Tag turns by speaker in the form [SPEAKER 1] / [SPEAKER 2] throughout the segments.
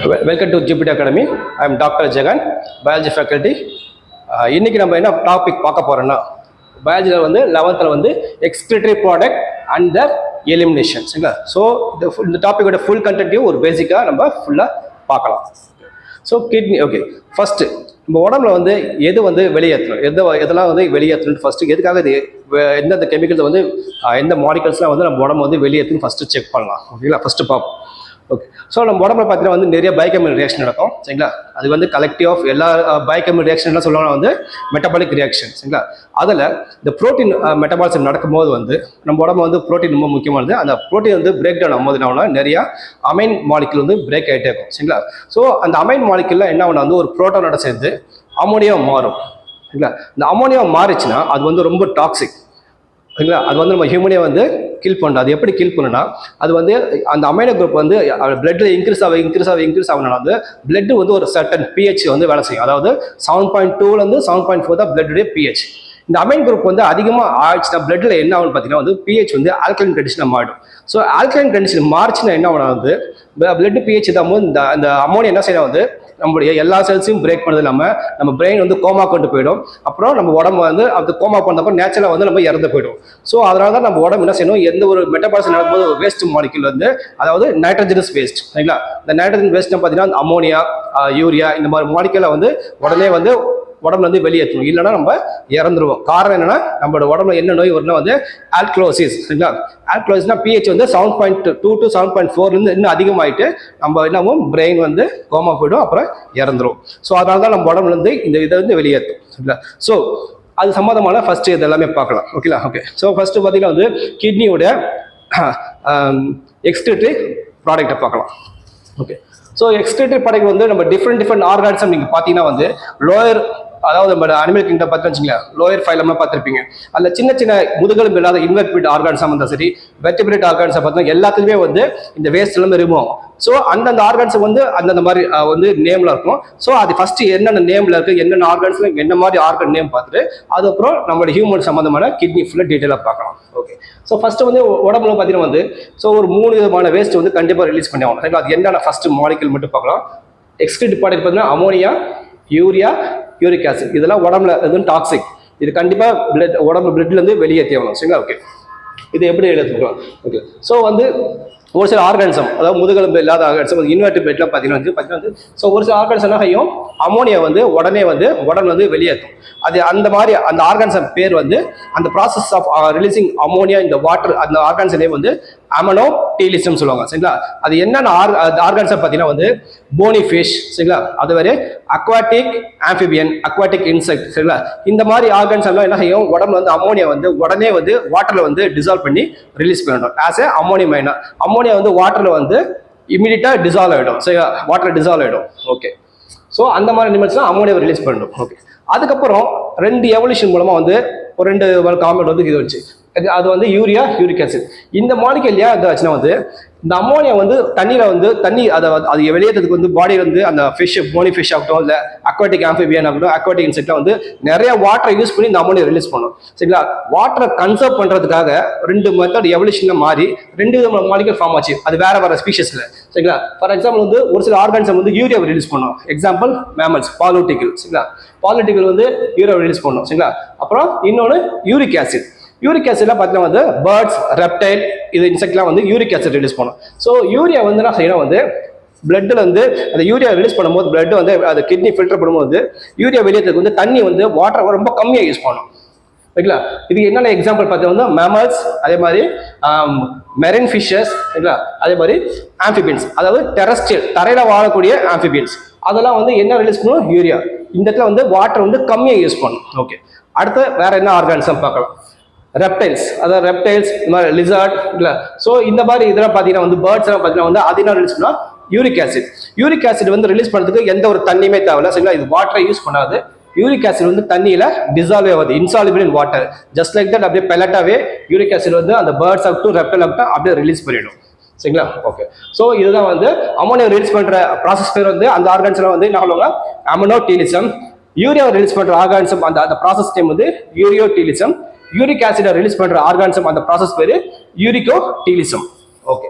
[SPEAKER 1] Welcome to Jupiter Academy. I am Dr. Jagan, biology faculty. இன்னைக்கு நம்ம என்ன topic பார்க்க போறோம்னா பயாலஜியில் வந்து 11th வந்து excretory product and the elimination. சரிங்களா? ஸோ இந்த டாப்பிக்கோட ஃபுல் கண்டென்ட்டையும் ஒரு பேசிக்காக நம்ம ஃபுல்லாக பார்க்கலாம். So kidney, okay. ஃபர்ஸ்ட் நம்ம உடம்புல வந்து எது வந்து வெளியேற்றணும், எதெல்லாம் வந்து வெளியேற்றணும், ஃபர்ஸ்ட் எதுக்காக இது எந்தெந்த கெமிக்கல்ஸ் வந்து எந்த மாலிகல்ஸ்லாம் வந்து நம்ம உடம்பு வந்து வெளியேற்றணும் ஃபர்ஸ்ட் செக் பண்ணலாம். ஓகேங்களா? ஃபர்ஸ்ட் பார்ப்போம். ஓகே. ஸோ நம்ம உடம்புல பார்த்தீங்கன்னா வந்து நிறைய பயோகெமிக்கல் ரியாக்ஷன் நடக்கும். சரிங்களா? அது வந்து கலெக்டிவ் ஆஃப் எல்லா பயோகெமிக்கல் ரியாக்ஷன்லாம் சொல்லுவாங்க வந்து மெட்டபாலிக் ரியாக்ஷன். சரிங்களா? அதில் இந்த ப்ரோட்டீன் மெட்டபாலிசம் நடக்கும்போது வந்து நம்ம உடம்பு வந்து ப்ரோட்டீன் ரொம்ப முக்கியமானது. அந்த ப்ரோட்டீன் வந்து பிரேக் டவுன் ஆகும்போது என்ன ஆகும்னா நிறையா அமைன் மாலிகுல் வந்து பிரேக் ஆகிட்டே இருக்கும். சரிங்களா? ஸோ அந்த அமைன் மாலிகுல்ல என்ன ஆகுனா வந்து ஒரு புரோட்டானோட சேர்ந்து அமோனியா மாறும். சரிங்களா? இந்த அமோனியா மாறிச்சுன்னா அது வந்து ரொம்ப டாக்ஸிக். சரிங்களா? அது வந்து நம்ம ஹியூமனே வந்து கில் பண்ணுறோம். அது எப்படி கில் பண்ணுன்னா அது வந்து அந்த அமைனோ குரூப் வந்து பிளட்ல இன்க்ரீஸ் ஆகணும்னா வந்து பிளட் வந்து ஒரு சர்டன் பிஹெச் வந்து வேலை செய்யும். அதாவது 7.2 7.4 தான் பிளட்டுடைய பிஹெச். இந்த அமைன் குரூப் வந்து அதிகமாக ஆயிடுச்சுன்னா பிளட்ல என்ன ஆகும்னு பார்த்தீங்கன்னா வந்து பிஹெச் வந்து ஆல்கலைன் கண்டிஷனாக மாறிடும். ஸோ ஆல்கலைன் கண்டிஷன் மாறிச்சுன்னா என்ன ஆகுனா வந்து பிளட் பிஹெச் தான் போது இந்த அமோனியா என்ன செய்யணும் வந்து நம்மளுடைய எல்லா செல்ஸையும் பிரேக் பண்ணது இல்லாமல் நம்ம பிரெயின் வந்து கோமா கொண்டு போயிடும். அப்புறம் நம்ம உடம்பு வந்து அது கோமா பண்ணப்போ நேச்சுரலாக வந்து நம்ம இறந்து போயிடும். ஸோ அதனால தான் நம்ம உடம்பு என்ன செய்யணும், எந்த ஒரு மெட்டபாலிசம் நடக்கும்போது வேஸ்ட் மாலிகுல் வந்து அதாவது நைட்ரஜனஸ் வேஸ்ட். சரிங்களா? இந்த நைட்ரஜன் வேஸ்ட்னா பார்த்தீங்கன்னா அமோனியா, யூரியா இந்த மாதிரி மாலிகுலை வந்து உடனே வந்து உடம்புல வந்து வெளியேற்றணும். இல்லைன்னா நம்ம இறந்துருவோம். காரணம் என்னன்னா நம்மளோட உடம்புல என்ன நோய் வரும்னா வந்து ஆல்கலோசிஸ். சரிங்களா? ஆல்கலோசிஸ்னா பிஹெச் வந்து 7.2 to 7.4 இன்னும் அதிகமாயிட்டு நம்ம என்னவும் பிரெயின் வந்து கோமா போயிடும், அப்புறம் இறந்துரும். ஸோ அதனால தான் நம்ம உடம்புல இருந்து இந்த இதை வந்து வெளியேற்றும். சரிங்களா? ஸோ அது சம்மந்தமான ஃபர்ஸ்ட் இது எல்லாமே பார்க்கலாம். ஓகேங்களா? ஓகே. ஸோ ஃபர்ஸ்ட் பார்த்தீங்கன்னா வந்து கிட்னியோட எக்ஸ்கிரிட்டரி ப்ராடக்டை பார்க்கலாம். ஓகே. ஸோ எக்ஸ்கிரிட்டரி ப்ராடக்ட் வந்து நம்ம டிஃப்ரெண்ட் ஆர்கானிசம் நீங்கள் பார்த்தீங்கன்னா வந்து லோயர், அதாவது நம்ம அனிமல் கிங்டம் பார்த்து வச்சுங்களேன், லோயர் ஃபைலம்லாம் பார்த்துருப்பீங்க. அதில் சின்ன சின்ன முதுகெலும்பு இல்லாத இன்வெர்டிபிரேட் ஆர்கான்ஸாக இருந்தால் சரி, வெர்டிபிரேட் ஆர்கான்ஸை பார்த்தீங்கன்னா எல்லாத்துலேயுமே வந்து இந்த வேஸ்ட் எல்லாமே ரிமூவ் ஆகும். ஸோ அந்தந்த ஆர்கான்ஸ் வந்து அந்தந்த மாதிரி வந்து நேமில் இருக்கும். ஸோ அது ஃபர்ஸ்ட் என்னென்ன நேமில் இருக்குது, என்னென்ன ஆர்கான்ஸில் என்ன மாதிரி ஆர்கன் நேம் பார்த்துட்டு அதுக்கப்புறம் நம்மளோட ஹியூமன் சம்மந்தமான கிட்னி ஃபுல்லாக டீட்டெயிலாக பார்க்கலாம். ஓகே. ஸோ ஃபர்ஸ்ட் வந்து உடம்புல பார்த்தீங்கன்னா வந்து ஸோ ஒரு 3 விதமான வேஸ்ட் வந்து கண்டிப்பாக ரிலீஸ் பண்ணி ஆகணும். சரிங்களா? அது என்னென்ன ஃபர்ஸ்ட் மாலிகுல் மட்டும் பார்க்கலாம். எக்ஸ்கிரிட்டரி ப்ராடக்ட் பார்த்தீங்கன்னா அமோனியா, யூரியா, யூரிக் ஆசிட். இதெல்லாம் உடம்புல எதுவும் டாக்ஸிக். இது கண்டிப்பாக உடம்பு பிளட்லேருந்து வெளியேற்றி ஆகணும். சரிங்களா? ஓகே. இது எப்படி எழுதிக்கலாம்? ஓகே. ஸோ வந்து ஒரு சில ஆர்கானிசம், அதாவது முதுகெலும்பு இல்லாத ஆர்கானிசம் இன்வெர்டிபிரேட்லாம் பார்த்தீங்கன்னா ஸோ ஒரு சில ஆர்கானிசம் என்ன செய்யும், அமோனியா வந்து உடனே வந்து உடம்புல வந்து வெளியேற்றும். அது அந்த மாதிரி அந்த ஆர்கானிசம் பேர் வந்து அந்த ப்ராசஸ் ஆஃப் ரிலீசிங் அமோனியா இந்த வாட்டர், அந்த ஆர்கானிசம் நேம் வந்து அமனோடீலிசம் சொல்லுவாங்க. சரிங்களா? அது என்னென்ன ஆர்கானிசம் பார்த்தீங்கன்னா வந்து போனி ஃபிஷ். சரிங்களா? அது வேறு அக்வாட்டிக் ஆம்பிபியன், அக்வாட்டிக் இன்செக்ட். சரிங்களா? இந்த மாதிரி ஆர்கானிசம்லாம் என்ன செய்யும், உடம்புல வந்து அமோனியா வந்து உடனே வந்து வாட்டரில் வந்து டிசால்வ் பண்ணி ரிலீஸ் பண்ணிடும் ஆஸ் ஏ அமோனியம் மைனா. அமோனியா வந்து வாட்டரில் வந்து இமீடியட்டாக டிசால்வ் ஆகிடும். சரிங்களா? வாட்டர் டிசால்வ் ஆகிடும். ஓகே. ஸோ அந்த மாதிரி அனிமல்ஸ்லாம் அமோனியாவை ரிலீஸ் பண்ணிடும். ஓகே. அதுக்கப்புறம் 2 எவல்யூஷன் மூலமாக வந்து ஒரு 2 காம்பவுண்ட் வந்து இது வச்சு அது வந்து யூரியா, யூரிக் ஆசிட். இந்த மாலிகுல் ஏன் இதாச்சுன்னா வந்து இந்த அமோனியா வந்து தண்ணியில் வந்து அது வெளியேறதுக்கு வந்து பாடி வந்து அந்த ஃபிஷ், போனி ஃபிஷ் ஆகட்டும், இல்லை அக்வாட்டிக் ஆம்பிபியன் ஆகட்டும், அக்வாட்டிக் இன்செக்ட்லாம் வந்து நிறைய வாட்டரை யூஸ் பண்ணி இந்த அமோனியா ரிலீஸ் பண்ணும். சரிங்களா? வாட்டரை கன்சர்வ் பண்ணுறதுக்காக 2 மெத்தட் எவல்யூஷன்ல மாறி 2 விதமான மாலிகுல் ஃபார்ம் ஆச்சு. அது வேற ஸ்பீஷஸ்ல. சரிங்களா? ஃபார் எக்ஸாம்பிள் வந்து ஒரு சில ஆர்கானிசம் வந்து யூரியாவை ரிலீஸ் பண்ணும். எக்ஸாம்பிள் மேமல்ஸ், பாலூட்டிக்கல். சரிங்களா? பாலூட்டிக்கல் வந்து யூரியாவை ரிலீஸ் பண்ணும். சரிங்களா? அப்புறம் இன்னொன்று யூரிக் ஆசிட். யூரிக் ஆசிட்லாம் பார்த்தீங்கன்னா வந்து பேர்ட்ஸ், ரெப்டைல், இது இன்செக்ட்லாம் வந்து யூரிக் ஆசிட் ரிலீஸ் பண்ணும். ஸோ யூரியா வந்து என்ன செய்யணும் வந்து பிளட்டில் வந்து அந்த யூரியா ரிலீஸ் பண்ணும்போது பிளட் வந்து அது கிட்னி ஃபில்டர் பண்ணும்போது யூரியா வெளியேறதுக்கு வந்து தண்ணி வந்து வாட்டரை ரொம்ப கம்மியாக யூஸ் பண்ணும். சரிங்களா? இது என்னென்ன எக்ஸாம்பிள் பார்த்தா வந்து மேமல்ஸ், அதே மாதிரி மெரின் ஃபிஷஸ். சரிங்களா? அதே மாதிரி ஆம்பிபியன்ஸ், அதாவது டெரஸ்ட்ரியல் தரையில் வாழக்கூடிய ஆம்பிபியன்ஸ். அதெல்லாம் வந்து என்ன ரிலீஸ் பண்ணும், யூரியா. இந்த இடத்துல வந்து வாட்டர் வந்து கம்மியாக யூஸ் பண்ணும். ஓகே. அடுத்து வேற என்ன ஆர்கானிசம் பார்க்கலாம். ரெப்டைல்ஸ், அதாவது ரெப்டைல்ஸ், இந்த மாதிரி லிசார்ட். இல்லை ஸோ இந்த மாதிரி இதெல்லாம் பார்த்தீங்கன்னா வந்து பேர்ட்ஸ் எல்லாம் பார்த்தீங்கன்னா வந்து அது என்ன ரிலீஸ் பண்ணால் யூரிக் ஆசிட். யூரிக் ஆசிட் வந்து ரிலீஸ் பண்ணுறதுக்கு எந்த ஒரு தண்ணியுமே தேவையில்ல. சரிங்களா? இது வாட்டரை யூஸ் பண்ணாது. யூரிக் ஆசிட் வந்து தண்ணியில் டிசால்வ் ஆகுது, insoluble in water. Just like that அப்படியே பெலட்டாவே யூரிக் ஆசிட் வந்து அந்த பேர்ட்ஸ் ஆகட்டும், ரெப்டைல் ஆகட்டும் அப்படியே ரிலீஸ் பண்ணிடும். சரிங்களா? ஓகே. ஸோ இதுதான் வந்து அமோனியா ரிலீஸ் பண்ணுற ப்ராசஸ் பேர் வந்து அந்த ஆர்கான்ஸ்லாம் வந்து என்ன சொல்லுவாங்க, அமனோடீலிசம். யூரியாவை ரிலீஸ் பண்ணுற ஆர்கானிசம் அந்த ப்ராசஸ் நேம் வந்து யூரியோடீலிசம். யூரிக் ஆசிடை ரிலீஸ் பண்ற ஆர்கானிசம் அந்த ப்ராசஸ் பேரு யூரிகோடீலிசம். ஓகே.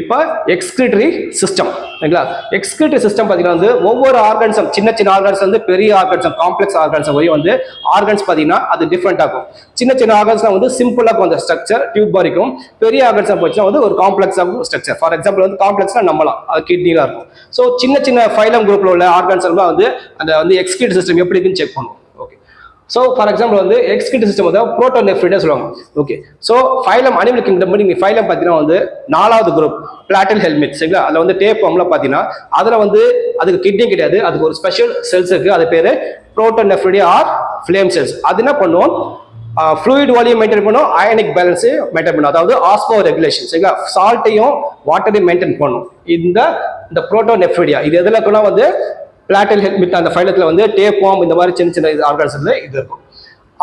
[SPEAKER 1] இப்போ எக்ஸ்கிரிட்டரி சிஸ்டம் சரிங்களா. எக்ஸ்கிரிட்டரி சிஸ்டம் பார்த்தீங்கன்னா வந்து ஒவ்வொரு ஆர்கன்ஸும் சின்ன சின்ன ஆர்கன்ஸ் வந்து பெரிய ஆர்கன்ஸும் காம்ப்ளெக்ஸ் ஆர்கன்ஸ் வரையும் வந்து ஆர்கன்ஸ் பார்த்தீங்கன்னா அது டிஃப்ரெண்ட் ஆகும். சின்ன சின்ன ஆர்கன்ஸ்லாம் வந்து சிம்பிளாக இருக்கும் அந்த ஸ்ட்ரக்சர் டியூப் வரைக்கும். பெரிய ஆர்கன்ஸ் போச்சுன்னா வந்து ஒரு காம்ப்ளெக்ஸ் ஆகும் ஸ்ட்ரக்சர். ஃபார் எக்ஸாம்பிள் வந்து காம்ப்ளெக்ஸ்னா நம்பலாம் அது கிட்னிலாம் இருக்கும். ஸோ சின்ன சின்ன ஃபைலம் குரூப்ல உள்ள ஆர்கன்ஸ் எல்லாம் வந்து அந்த வந்து எக்ஸ்கிரிட்டரி சிஸ்டம் எப்படி இருக்குன்னு செக் பண்ணுவோம். ஸோ ஃபார் எக்ஸாம்பிள் வந்து எக்ஸ்கிரிட்டரி சிஸ்டம் வந்து புரோட்டோநெஃப்ரிடே சொல்லுவாங்க. Okay, so phylum animal kingdom நீங்கள் ஃபைலம் பார்த்தீங்கன்னா வந்து 4வது குரூப் பிளாட்டில் ஹெல்மெட் சரிங்களா. அதில் வந்து டேப் ஃபார்ம்ல பார்த்தீங்கன்னா அதில் வந்து அதுக்கு கிட்னி கிடையாது, அதுக்கு ஒரு ஸ்பெஷல் செல்ஸ் இருக்கு, அது பேர் புரோட்டோநெஃப்ரிடே ஆர் ஃப்ளேம் செல்ஸ். அது என்ன பண்ணுவோம், ஃப்ளூயிட் வால்யூம் மெயின்டைன் பண்ணும், அயனிக் பேலன்ஸை மெயின்டைன் பண்ணும், அதாவது ஆஸ்மோ ரெகுலேஷன் சரிங்களா. சால்ட்டையும் வாட்டரையும் மெயின்டைன் பண்ணும் இந்த புரோட்டோநெஃப்ரிடியா. இது எதில் இருக்குன்னா வந்து பிளாட்டில் ஹெல்மெட் அந்த ஃபைலத்தில் வந்து டேப் ஃபார்ம் இந்த மாதிரி சின்ன சின்ன ஆர்கான்ஸ்ல இது இருக்கும்.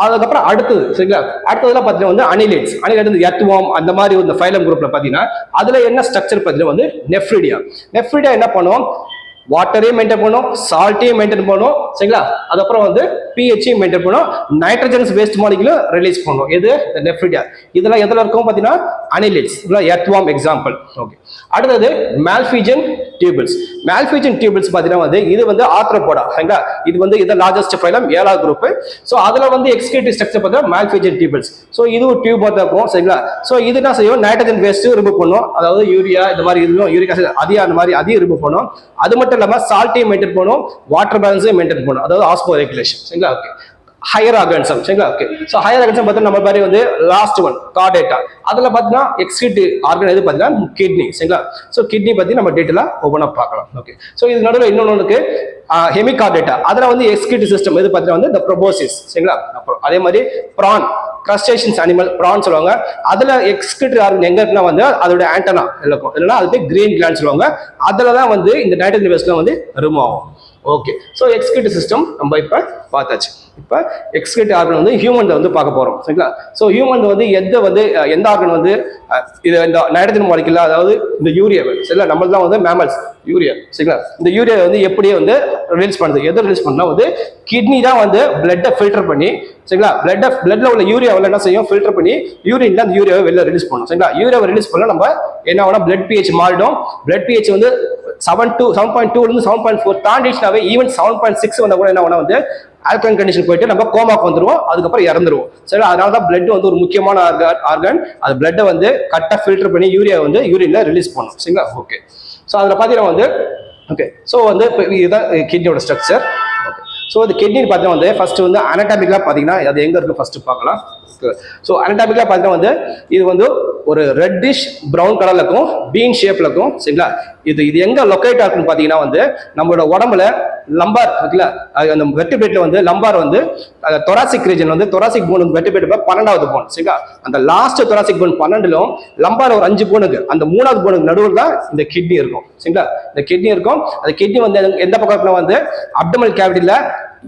[SPEAKER 1] அதுக்கப்புறம் அடுத்தது சரிங்களா, அடுத்ததுலாம் பார்த்தீங்கன்னா வந்து அனிலேட் எர்த்வார்ம் அந்த மாதிரி இந்த ஃபைலம் குரூப்ல பார்த்தீங்கன்னா அதுல என்ன ஸ்ட்ரக்சர் பார்த்தீங்கன்னா வந்து நெஃப்ரிடியா என்ன பண்ணும், வாட்டரையும் மெயின்டைன் பண்ணும், சால்ட்டையும் மெயின்டைன் பண்ணும் சரிங்களா. அதுக்கப்புறம் வந்து பிஹெச்சையும் மெயின்டைன் பண்ணும், நைட்ரஜன்ஸ் வேஸ்ட் மாலிகுலும் ரிலீஸ் பண்ணும். இது நெஃப்ரிடியா. இதெல்லாம் எதில் இருக்கும் பார்த்தீங்கன்னா அனிலேட்ஸ், எர்த்வார்ம் எக்ஸாம்பிள். ஓகே, அடுத்தது மால்பிஜன் டியூபிள்ஸ். மால்பிஜன் டியூபிள்ஸ் பார்த்தீங்கன்னா வந்து இது வந்து ஆர்த்ரோபோடா சரிங்களா. இது வந்து இது லார்ஜஸ்ட் ஃபைலம் 7வது குரூப். ஸோ அதில் வந்து எக்ஸ்கிரிட்டரி ஸ்ட்ரக்சர் பார்த்தீங்கன்னா மால்பிஜன் டியூபிள்ஸ். ஸோ இது ஒரு டியூபாக தான் இருக்கும் சரிங்களா. ஸோ இது என்ன செய்யும், நைட்ரஜன் வேஸ்ட் ரிமூவ் பண்ணும், அதாவது யூரியா இந்த மாதிரி இதுவும் யூரிக் ஆசிட் அதிகம் அந்த மாதிரி அதையும் ரிமூவ் பண்ணும். அது மட்டும் இல்லாமல் சால்ட்டையும் மெயின்டைன் பண்ணும், வாட்டர் பேலன்ஸையும் மெயின்டைன் பண்ணும், அதாவது ஆஸ்மோ ரெகுலேஷன் சரிங்களா. ஓகே, ஹையர் ஆர்கன்சம் சரிங்களா. ஓகே, ஸோ ஹையர் ஆர்கன்சம் பார்த்தா நம்ம மாதிரி வந்து லாஸ்ட் ஒன் கார்டேட்டா. அதில் பார்த்தீங்கன்னா எக்ஸ்கிரிட்டரி ஆர்கன் எது பார்த்தீங்கன்னா கிட்னி சரிங்களா. ஸோ கிட்னி பற்றி நம்ம டீட்டெயிலாக ஓப்பனாக பார்க்கலாம். ஓகே, ஸோ இது நடுவில் இன்னொன்று ஹெமிகார்டேட்டா. அதில் வந்து எக்ஸ்கிரிட்டரி சிஸ்டம் எது பார்த்தீங்கன்னா வந்து இந்த ப்ரோபோசிஸ் சரிங்களா. அப்புறம் அதே மாதிரி ப்ரான், கிரஸ்டேஷன்ஸ் அனிமல் ப்ரான் சொல்லுவாங்க. அதுல எக்ஸ்கிரிட்டரி ஆர்கன் எங்க இருக்குன்னா வந்து அதோட ஆண்டனா இருக்கும், இல்லைன்னா அது கிரீன் கிளாண்ட் சொல்லுவாங்க. அதுல தான் வந்து இந்த நைட்ரஜன் வேஸ்ட்லாம் வந்து ரிமூவ் ஆகும். ஓகே, ஸோ எக்ஸ்கிரிட்டரி சிஸ்டம் நம்ம இப்போ பார்த்தாச்சு. இப்போ எக்ஸ்கிரிட்டரி ஆர்கன் வந்து ஹியூமன் வந்து பார்க்க போறோம் சரிங்களா. ஸோ ஹியூமன் வந்து எந்த ஆர்கன் வந்து இது இந்த நைட்ரஜன் மாலிகுல், அதாவது இந்த யூரியா சரிங்களா. நம்ம தான் வந்து மேமல்ஸ் யூரியா சரிங்களா. இந்த யூரியா வந்து எப்படியே வந்து ரிலீஸ் பண்ணுது, எதை ரிலீஸ் பண்ணா வந்து கிட்னி தான் வந்து பிளட்டை ஃபில்டர் பண்ணி சரிங்களா. பிளட்ல உள்ள யூரியாவில் என்ன செய்யும், ஃபில்டர் பண்ணி யூரின்ல அந்த யூரியாவை வெளில ரிலீஸ் பண்ணும் சரிங்களா. யூரியாவை ரிலீஸ் பண்ணா நம்ம என்ன ஆகும்னா பிளட் பிஹெச் மாறிடும். பிளட் பிஹெச் வந்து 7.2 7.4 தாண்டிச்சுனாவே ஈவன் 7.6 வந்தா கூட என்ன ஆகும்னா வந்து ஆல்கலைன் கண்டிஷன் போயிட்டு நம்ம கோமாக்கு வந்துருவோம், அதுக்கப்புறம் இறந்துருவோம் சரி. அதனால தான் பிளட் வந்து ஒரு முக்கியமான ஆர்கன். அது பிளட்டை வந்து கரெக்டாக ஃபில்டர் பண்ணி யூரியா வந்து யூரின்ல ரிலீஸ் பண்ணும் சரிங்களா. ஓகே, ஸோ அதில் பார்த்தீங்கன்னா வந்து ஓகே, ஸோ வந்து இதுதான் கிட்னியோட ஸ்ட்ரக்சர். ஓகே, ஸோ இந்த கிட்னி பார்த்தீங்கன்னா வந்து ஃபர்ஸ்ட் வந்து அனடாமிக்கலாக பார்த்தீங்கன்னா அது எங்கே இருக்கு ஃபர்ஸ்ட் பார்க்கலாம். ஸோ அனடாமிக்கலாக பார்த்தீங்கன்னா வந்து இது வந்து ஒரு ரெட்டிஷ் ப்ரௌன் கலர்ல இருக்கும், பீன் ஷேப்ல இருக்கும் சரிங்களா. இது எங்க லொக்கேட் ஆகுன்னு பார்த்தீங்கன்னா வந்து நம்மளோட உடம்புல லம்பார் இருக்குல்ல, அந்த வெர்டிபிரேட்ல வந்து லம்பார் வந்து தொராசிக் ரீஜன் வந்து தொராசிக் போன் வெர்டிபிரேட் 12வது போன் சரிங்களா. அந்த லாஸ்ட் தொராசிக் போன் 12லும் லம்பார் ஒரு 5 போனுக்கு, அந்த 3வது போனுக்கு நடுவில் தான் இந்த கிட்னி இருக்கும் சரிங்களா. இந்த கிட்னி இருக்கும். அந்த கிட்னி வந்து எந்த பக்கத்துல வந்து அப்டமல் கேவிட்டில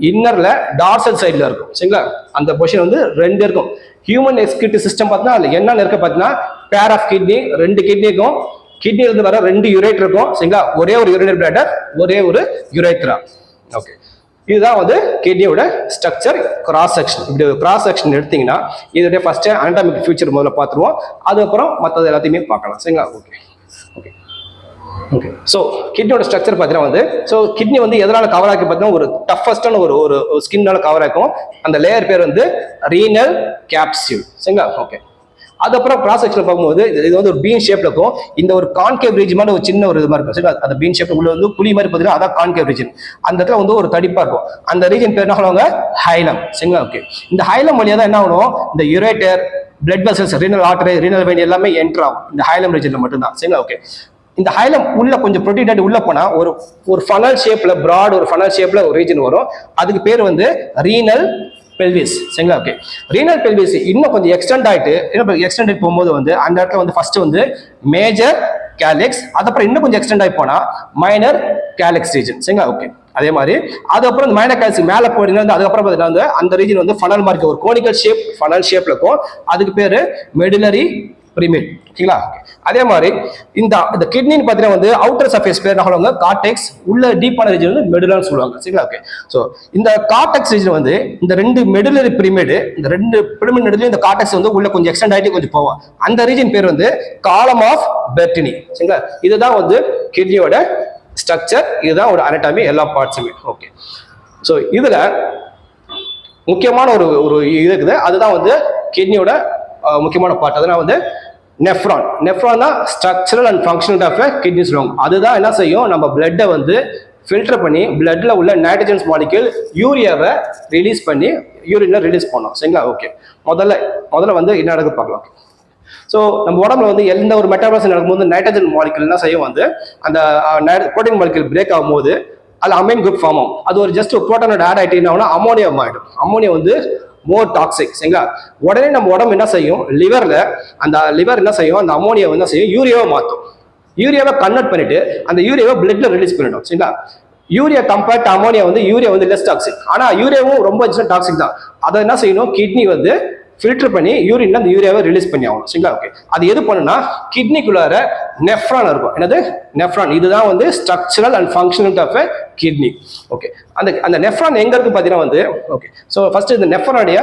[SPEAKER 1] இன்னர்ல டார்சல் சைட்ல இருக்கும் சரிங்களா. அந்த பொசிஷன் வந்து 2 இருக்கும். ஹியூமன் எக்ஸ்கிரிட்டரி சிஸ்டம் பார்த்தீங்கன்னா அதுல என்ன இருக்க பார்த்தீங்கன்னா பேர் ஆஃப் கிட்னி, 2 கிட்னி இருக்கும். கிட்னில இருந்து வர 2 யூரேட்டர் இருக்கும் சரிங்களா. ஒரே ஒரு யூரினரி பிளாடர், ஒரே ஒரு யூரேத்ரா. ஓகே, இதுதான் வந்து கிட்னியோட ஸ்ட்ரக்சர் கிராஸ் செக்ஷன். இப்படி ஒரு கிராஸ் செக்ஷன் எடுத்தீங்கன்னா இதோட ஃபர்ஸ்ட் அனடாமிக் ஃபியூச்சர் முதல்ல பார்த்துருவோம், அதுக்கப்புறம் மற்றது எல்லாத்தையுமே பார்க்கலாம் சரிங்களா. ஓகே ஓகே ஓகே, ஸோ கிட்னியோட ஸ்ட்ரக்சர் பார்த்தீங்கன்னா வந்து ஸோ கிட்னி வந்து எதனால கவர் ஆக்கி பார்த்தீங்கன்னா ஒரு டஃபஸ்டான ஒரு ஸ்கின்னால கவர் ஆக்கும். அந்த லேயர் பேர் வந்து ரீனல் கேப்சியூல் சரிங்களா. ஓகே, அதுக்கப்புறம் கிராஸ் செக்ஷன் பார்க்கும்போது இது வந்து ஒரு பீன் ஷேப்ல இருக்கும். இந்த ஒரு கான்கேவ் ரீஜன் மாதிரி ஒரு சின்ன ஒரு இது மாதிரி இருக்கும் சரிங்களா. அந்த பீன் ஷேப்ல உள்ள வந்து குழி மாதிரி பார்த்தீங்கன்னா அதான் கான்கேவ் ரீஜன். அந்த இடத்துல வந்து ஒரு தடிப்பா இருக்கும். அந்த ரீஜன் பேர் என்ன சொல்லுவாங்க, ஹைலம் சரிங்களா. ஓகே, இந்த ஹைலம் வழியா தான் என்ன ஆகும், இந்த ureter, blood vessels, renal artery, renal vein எல்லாமே என்டர் ஆகும் இந்த ஹைலம் ரீஜன்ல மட்டும்தான் சரிங்களா. ஓகே, இந்த ஹைலம் உள்ள கொஞ்சம் ப்ரொடெக்டட் உள்ள போனா ஒரு ஃபனல் ஷேப்ல பிராட் ஒரு ஃபனல் ஷேப்ல ஒரு ரீஜன் வரும். அதுக்கு பேர் வந்து ரீனல் பெல்விஸ் சரிங்களா. ஓகே, ரீனல் பெல்விஸ் இன்னும் கொஞ்சம் எக்ஸ்டெண்ட் போகும்போது வந்து அந்த இடத்துல வந்து ஃபர்ஸ்ட் வந்து மேஜர் கேலிக்ஸ், அதுக்கப்புறம் இன்னும் கொஞ்சம் எக்ஸ்டெண்ட் ஆகி போனா மைனர் கேலிக்ஸ் ரீஜன் சரிங்களா. ஓகே, அதே மாதிரி அதுக்கப்புறம் இந்த மைனர் கேலிக்ஸ் மேலே போனீங்கன்னா அதுக்கப்புறம் பார்த்தீங்கன்னா அந்த ரீஜன் வந்து ஃபனல் மாதிரி ஒரு கோனிக்கல் ஷேப் ஃபனல் ஷேப்ல இருக்கும். அதுக்கு பேரு மெடுலரி பிரிமிட். ஓகேங்களா? அதே மாதிரி இந்த கிட்னின்னு பார்த்தீங்கன்னா வந்து அவுட்டர் சர்ஃபேஸ் பேர் என்ன சொல்லுவாங்க, கார்டெக்ஸ். உள்ள டீப்பான ரீஜன் வந்து மெடுலான்னு சொல்லுவாங்க. சரிங்களா? ஓகே. ஸோ இந்த கார்டெக்ஸ் ரீஜன் வந்து இந்த ரெண்டு மெடுலரி பிரிமிடு, இந்த ரெண்டு பிரிமிட் நடுவில் இந்த கார்டெக்ஸ் வந்து உள்ள கொஞ்சம் எக்ஸ்டெண்ட் ஆகிட்டு கொஞ்சம் போவோம். அந்த ரீஜன் பேர் வந்து காலம் ஆஃப் பெர்டினி. சரிங்களா? இதுதான் வந்து கிட்னியோட ஸ்ட்ரக்சர். இதுதான் ஒரு அனட்டாமி எல்லா பார்ட்ஸுமே. ஓகே. ஸோ இதுல முக்கியமான ஒரு இது இருக்குது, அதுதான் வந்து கிட்னியோட முக்கியமான பார்ட். அதனால வந்து நெஃப்ரான் தான் structural and functional of kidney சொல்லுவாங்க. அதுதான் என்ன செய்யும், நம்ம பிளட்டை வந்து ஃபில்டர் பண்ணி பிளட்ல உள்ள நைட்ரஜன்ஸ் மாலிக்யூல் யூரியாவை ரிலீஸ் பண்ணி யூரின்ல ரிலீஸ் பண்ணோம். சரிங்களா? ஓகே. முதல்ல வந்து என்ன நடக்குது பார்க்கலாம். ஸோ நம்ம உடம்புல வந்து எந்த ஒரு மெட்டாபாலிசம் நடக்கும்போது நைட்ரஜன் மாலிக்யூல் என்ன செய்யும் வந்து அந்த புரோட்டீன் மாலிக்யூல் பிரேக் ஆகும்போது அது அமைன் குரூப் ஃபார்ம் ஆகும். அது ஒரு ஜஸ்ட் புரோட்டானோட ஆட் ஆகிட்டு என்ன ஆகும்னா அமோனியா ஆகிடும். அமோனியா வந்து மோர் டாக்ஸிக். சரிங்களா? உடனே நம்ம உடம்பு என்ன செய்யும், அந்த லிவர் என்ன செய்யும், அந்த அமோனியா என்ன செய்யும், யூரியாவை மாற்றும். யூரியாவை கன்வெர்ட் பண்ணிட்டு அந்த யூரியாவை பிளட்ல ரிலீஸ் பண்ணிடும். சரிங்களா? யூரியா கம்பேர்ட் டு அமோனியா வந்து யூரியா வந்து லெஸ் டாக்ஸிக். ஆனா யூரியாவும் ரொம்ப டாக்ஸிக் தான். அதை என்ன செய்யணும், கிட்னி வந்து ஃபில்டர் பண்ணி யூரின்ல அந்த யூரியாவை ரிலீஸ் பண்ணி ஆகணும். சரிங்களா? ஓகே. அது எது பண்ணுன்னா கிட்னிக்குள்ளார நெஃப்ரான் இருக்கும். என்னது நெஃப்ரான்? இதுதான் வந்து structural and functional of kidney. Okay. அந்த நெஃப்ரான் எங்க இருக்கு பார்த்தீங்கன்னா வந்து ஓகே. ஸோ ஃபர்ஸ்ட் இந்த நெஃப்ரானுடைய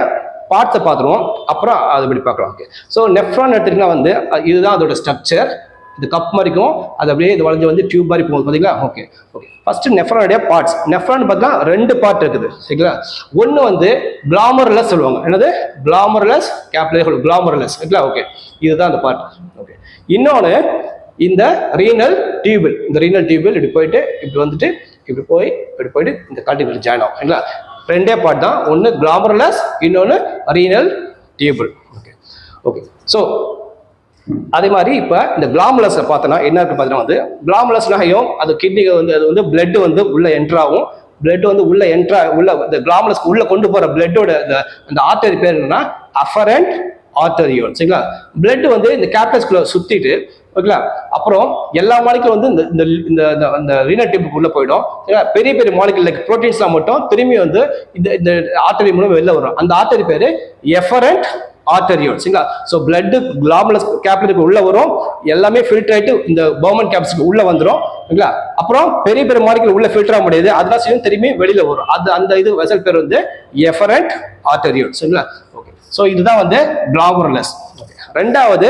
[SPEAKER 1] பார்ட்ஸை பார்த்துருவோம், அப்புறம் அது படி பார்க்கலாம். ஓகே. ஸோ நெஃப்ரான் எடுத்துக்கிட்டா வந்து இதுதான் அதோட ஸ்ட்ரக்சர். இது கப் மாதிரிக்கும் அது அப்படியே இது வளைஞ்சு வந்து டியூப் மாதிரி போகுது பார்த்தீங்களா? ஓகே. ஓகே. ஃபர்ஸ்ட் நெஃப்ரானுடைய பார்ட்ஸ். நெஃப்ரான் பார்த்தீங்கன்னா ரெண்டு பார்ட் இருக்குது. சரிங்களா? ஒன்று வந்து கிளாமர்லஸ் சொல்லுவாங்க. என்னது? Glomerulus capillary glomerulus. சரிங்களா? ஓகே. இதுதான் அந்த பார்ட். ஓகே. இன்னொன்று இந்த ரீனல் டியூபிள். இந்த ரீனல் டியூபிள் இப்படி போயிட்டு இப்படி வந்துட்டு இப்படி போயிட்டு இந்த கல்டிவேட்டர் ஜாயின் ஆகும். சரிங்களா? ரெண்டே பார்ட் தான். ஒன்று கிளாமர்லஸ், இன்னொன்று renal tuple. Okay. Okay. So அதே மாதிரி இப்போ இந்த கிளாமுலஸ் பார்த்தோன்னா என்ன இருக்கு பார்த்தீங்கன்னா வந்து கிளாமுலஸ்னாயும் அது கிட்னிக்கு வந்து அது வந்து பிளட் வந்து உள்ள என்ட்ராகும். பிளட் வந்து உள்ள இந்த கிளாமுலஸ்க்கு உள்ள கொண்டு போற பிளட்டோட அந்த ஆர்டரி பேர் என்னன்னா அஃபரண்ட் ஆர்டரியோல். சரிங்களா? பிளட் வந்து இந்த கேப்லஸ்குள்ள சுத்திட்டு ஓகேங்களா, அப்புறம் எல்லா மாலிகுலும் வந்து இந்த இந்த ரீனல் டியூபுக்கு உள்ள போயிடும். பெரிய பெரிய மாலிகுல் லைக் புரோட்டீன்ஸ்லாம் மட்டும் திரும்பி வந்து இந்த ஆர்டரி மூலம் வெளில வரும். அந்த ஆர்டரி பேரு எஃபரண்ட் ஆர்டரியோல். சரிங்களா? ஸோ பிளட் கிளாமுலஸ் கேப்லருக்கு உள்ள வரும், எல்லாமே ஃபில்டர் ஆயிட்டு இந்த பவுமன் கேப்ஸ்க்கு உள்ள வந்துடும். சரிங்களா? அப்புறம் பெரிய பெரிய மாலிகுல் உள்ள ஃபில்டர் ஆக முடியாது, அதெல்லாம் செய்யும் திரும்பி வெளியில வரும். அந்த இது வெசல் பேர் வந்து எஃபரண்ட் ஆர்டரியோல். சரிங்களா? ஓகே. ஸோ இதுதான் வந்து கிளாமர்லஸ். ரெண்டாவது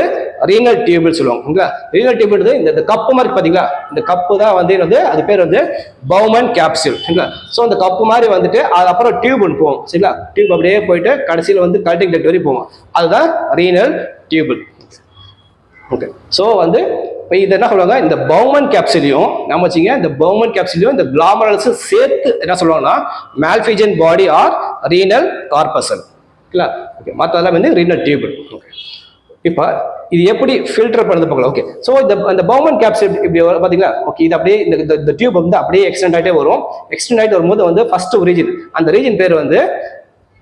[SPEAKER 1] ரீனல் டியூபிள் சொல்லுவாங்க. ரீனல் டியூபிள் இந்த கப்பு மாதிரி பாத்தீங்களா, இந்த கப்பு தான் வந்து அது பேர் வந்து பவுமன் கேப்சூல். சரிங்களா? ஸோ இந்த கப்பு மாதிரி வந்துட்டு அது அப்புறம் டியூப் ஒன்று போகும். சரிங்களா? டியூப் அப்படியே போயிட்டு கடைசியில் வந்து கல்டிங் டக்ட் வரைக்கும் போகும். அதுதான் ரீனல் டியூபிள். ஓகே. ஸோ வந்து இப்போ இது என்ன சொல்லுவாங்க, இந்த பவுமன் கேப்சூலையும் நம்ம வச்சுங்க, இந்த பவுமன் கேப்சூலையும் இந்த கிளாமரல்ஸும் சேர்த்து என்ன சொல்லுவாங்கன்னா மால்பிஜன் body or renal corpuscle. Okay. மற்றதெல்லாம் வந்து ரீனல் டியூபிள். ஓகே. இப்போ இது எப்படி ஃபில்டர் பண்ணது பார்க்கலாம். ஓகே. ஸோ இந்த பவுமன் கேப்சூல் இப்படி பார்த்தீங்களா? ஓகே. இது அப்படியே இந்த டியூப் வந்து அப்படியே எக்ஸ்டெண்ட் ஆகிட்டே வரும். எக்ஸ்டெண்ட் ஆகிட்டு வரும்போது வந்து ஃபர்ஸ்ட் ரீஜன், அந்த ரீஜன் பேர் வந்து